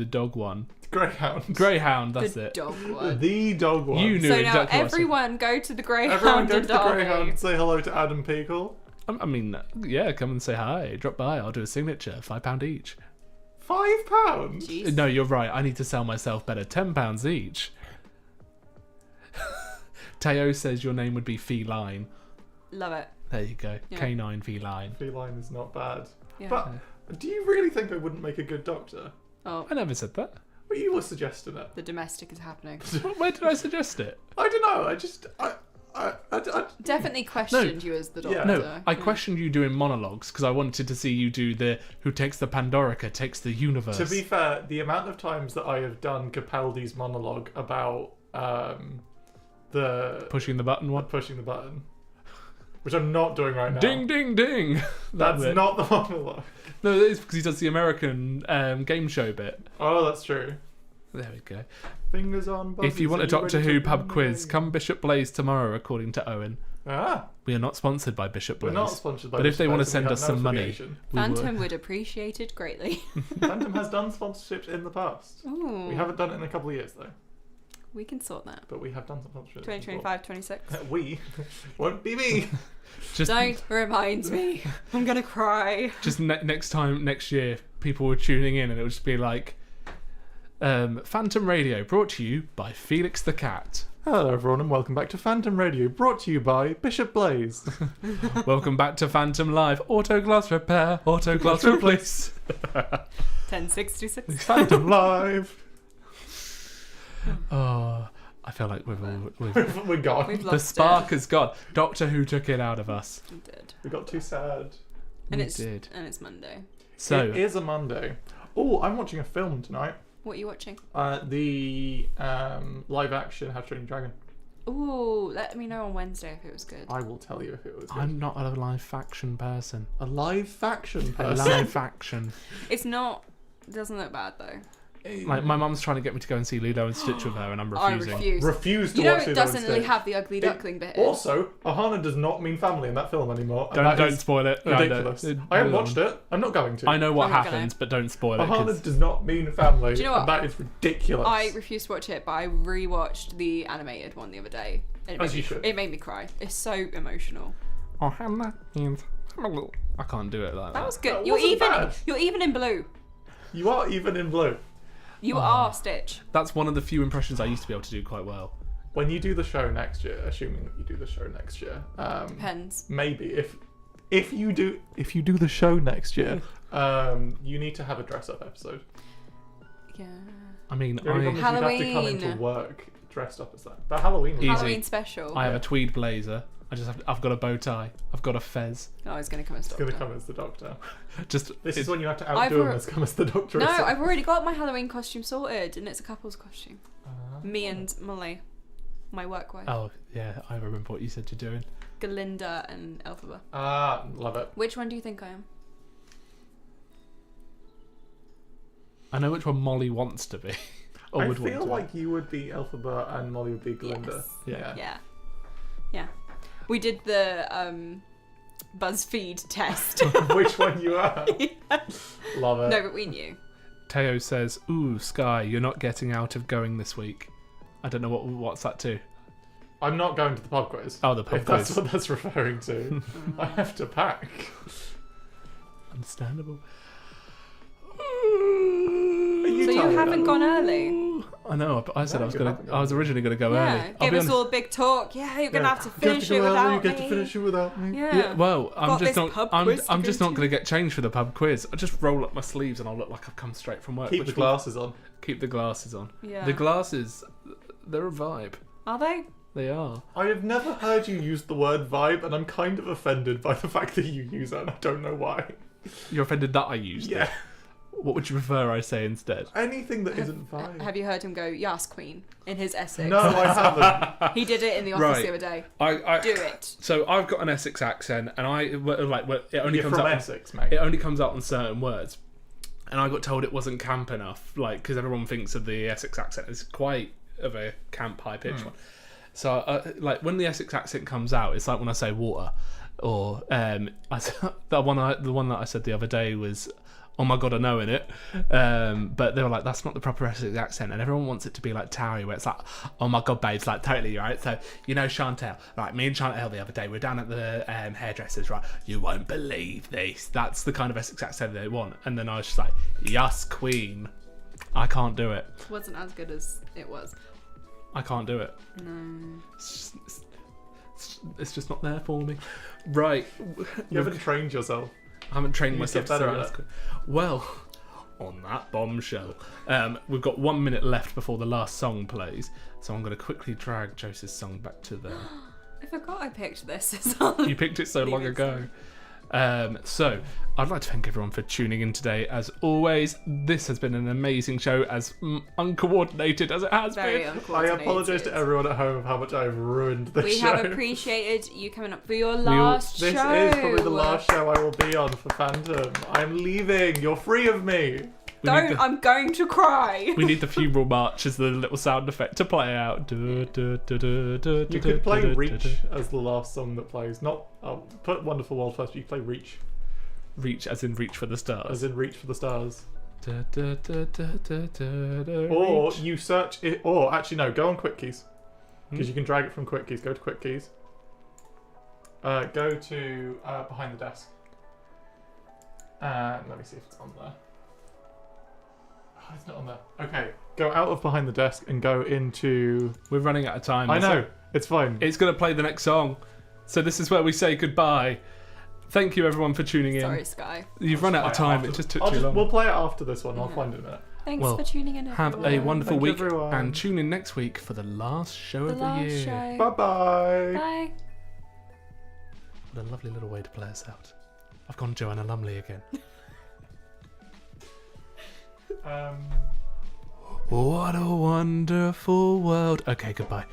dog one. Greyhound. Greyhound. That's the it. dog one. The dog one. You knew So exactly now what I said. everyone go to the Greyhound. Everyone go to in the Derby. Greyhound and say hello to Adam Peagle. I mean, yeah, come and say hi. Drop by. I'll do a signature. £5 each. £5? Jeez. No, you're right. I need to sell myself better. £10 each. Teo says your name would be Feline. Love it. There you go. Yeah. Canine Feline. Feline is not bad. Yeah. But do you really think I wouldn't make a good doctor? Oh, I never said that. Well, you were suggesting it. the domestic is happening. Where did I suggest it? I don't know. I Definitely questioned you as the Doctor. Yeah. No, I questioned you doing monologues because I wanted to see you do the who takes the Pandorica takes the universe. To be fair, the amount of times that I have done Capaldi's monologue about the Pushing the button one. pushing the button, which I'm not doing right now. Ding, ding, ding. That's bit. not the monologue. No, that is because he does the American game show bit. Oh, that's true. There we go. Fingers on buttons. If you want are a Doctor ready Who to pub bring quiz, the come Bishop Blaze tomorrow, according to Owen. Ah, We are not sponsored by Bishop we're Blaze. not sponsored by But if they Bishop want to Blaze, send we us have no some money, affiliation. we Phantom would. would appreciate it greatly. Phantom has done sponsorships in the past. Ooh, We haven't done it in a couple of years though, we can sort that. but we have done some sponsorships. 2025, 26. before. We won't be me. Just, Don't remind me. I'm gonna cry. just next year, people were tuning in and it would just be like, Phantom Radio brought to you by Felix the Cat. Hello everyone and welcome back to Phantom Radio, brought to you by Bishop Blaze. Welcome back to Phantom Live. Auto glass repair, auto glass replace. 1066. Phantom Live. Oh, I feel like we've We're gone. We've the lost spark has gone. Doctor Who took it out of us. it. We did. We got too sad. And We it's did. and it's Monday. So It is a Monday. Oh, I'm watching a film tonight. What are you watching? The live action How to Train Your Dragon. Ooh, let me know on Wednesday if it was good. I will tell you if it was good. I'm not a live faction person. a live faction A person. live faction. It's not. It doesn't look bad though. Like my mum's trying to get me to go and see Lilo and Stitch with her, and I'm I refusing. refuse. Refuse to You know watch it Lilo and doesn't really Stitch. have the ugly duckling bit. in. Also, Ohana does not mean family in that film anymore. and that Don't is spoil it. ridiculous. I haven't watched it. I'm not going to. I know what I'm not gonna. happens, but don't spoil it. Ohana 'cause does not mean family. Do you know what? And that is ridiculous. I refused to watch it, but I rewatched the animated one the other day. And As you should. It made me cry. It's so emotional. Ohana means family. I can't do it like That that. was good. That You're wasn't even. bad. You're even in blue. You are even in blue. You are Stitch. That's one of the few impressions I used to be able to do quite well. When you do the show next year, assuming that you do the show next year, Depends. maybe if you do the show next year, you need to have a dress up episode. Yeah. I mean, The only problem is you'd have to come into Halloween. work dressed up as that. But Halloween was Easy. Halloween special. I have a tweed blazer. I've got a bow tie. I've got a fez. Oh, it's gonna come as going to Doctor. come as the Doctor. Just This is when you have to I've outdo him al- as come as the Doctor. No, itself. I've already got my Halloween costume sorted, and it's a couple's costume. Ah. Me and Molly, my work wife. Oh yeah, I remember what you said you're doing. Galinda and Elphaba. Ah, love it. Which one do you think I am? I know which one Molly wants to be. Or I would want feel to be. like you would be Elphaba and Molly would be Glinda. Yes. Yeah. Yeah. We did the BuzzFeed test. Which one you are? Love it. No, but we knew. Teo says, "Ooh, Sky, you're not getting out of going this week." I don't know what's that to. I'm not going to the pub quiz. Oh, the pub if that's quiz. what that's referring to. I have to pack. Understandable. So you haven't gone early? I know, but I said No, I was you gonna. haven't I was originally gonna go Yeah. early. I'll Give be us honest. all a big talk. Yeah, you're gonna have to finish it early, without you get me. to finish it without me. Yeah. Yeah, well, I'm Got just this not. pub I'm quiz to I'm go just not to. going to get changed for the pub quiz. I just roll up my sleeves and I'll look like I've come straight from work. Keep which the glasses on. Keep the glasses on. Yeah. The glasses, they're a vibe. Are they? They are. I have never heard you use the word vibe, and I'm kind of offended by the fact that you use it, and I don't know why. You're offended that I used Yeah. it. What would you prefer I say instead? Anything that isn't vibe. Have you heard him go, "Yes, Queen," in his Essex? No, I haven't. He did it in the office Right. the other day. I Do it. So I've got an Essex accent, and it only You're comes from out. Essex, mate. It only comes out on certain words, and I got told it wasn't camp enough, like because everyone thinks of the Essex accent as quite of a camp high pitched one. So like when the Essex accent comes out, it's like when I say water, or the one that I said the other day was, "Oh my god, I know," in it, but they were like, "That's not the proper Essex accent," and everyone wants it to be like Towery, where it's like, "Oh my god, babes, like totally right." So you know Chantel, like me and Chantel the other day, we're down at the hairdressers, right? "You won't believe this." That's the kind of Essex accent they want, and then I was just like, "Yes, Queen." I can't do it. Wasn't as good as it was. I can't do it. No. It's just not there for me. Right. You haven't trained yourself. I haven't trained You myself get better so at it. well. On that bombshell, we've got 1 minute left before the last song plays, so I'm going to quickly drag Joseph's song back to there. I forgot I picked this as well. You picked it so long ago. So I'd like to thank everyone for tuning in today. As always, this has been an amazing show, as uncoordinated as it has Very been. I uncoordinated. apologise to everyone at home of how much I've ruined this We show. have appreciated you coming up for your last This show. is probably the last show I will be on for Phantom. I'm leaving. You're free of me. I'm going to cry. We need the funeral march as the little sound effect to play out. You could play Reach as the last song that plays. Not put Wonderful World first, but you play Reach. Reach as in reach for the stars. As in Reach for the Stars. Or Or you search it. Or actually, no, go on Quick Keys. Because you can drag it from Quick Keys. Go to Quick Keys. Go to Behind the Desk. Let me see if it's on there. Oh, it's not on there. Okay, go out of Behind the Desk and go into... We're running out of time. I know, it's fine. It's going to play the next song. So this is where we say goodbye. Thank you everyone for tuning in. Sorry, Sky. You've run out of time. It just took too long. We'll play it after this one. I'll find it in a minute. Thanks Well, for tuning in, everyone. Have a wonderful Thank you, week everyone. and tune in next week for the last show The of the last year. show. Bye-bye. Bye. What a lovely little way to play us out. I've gone Joanna Lumley again. What a wonderful world. Okay, goodbye.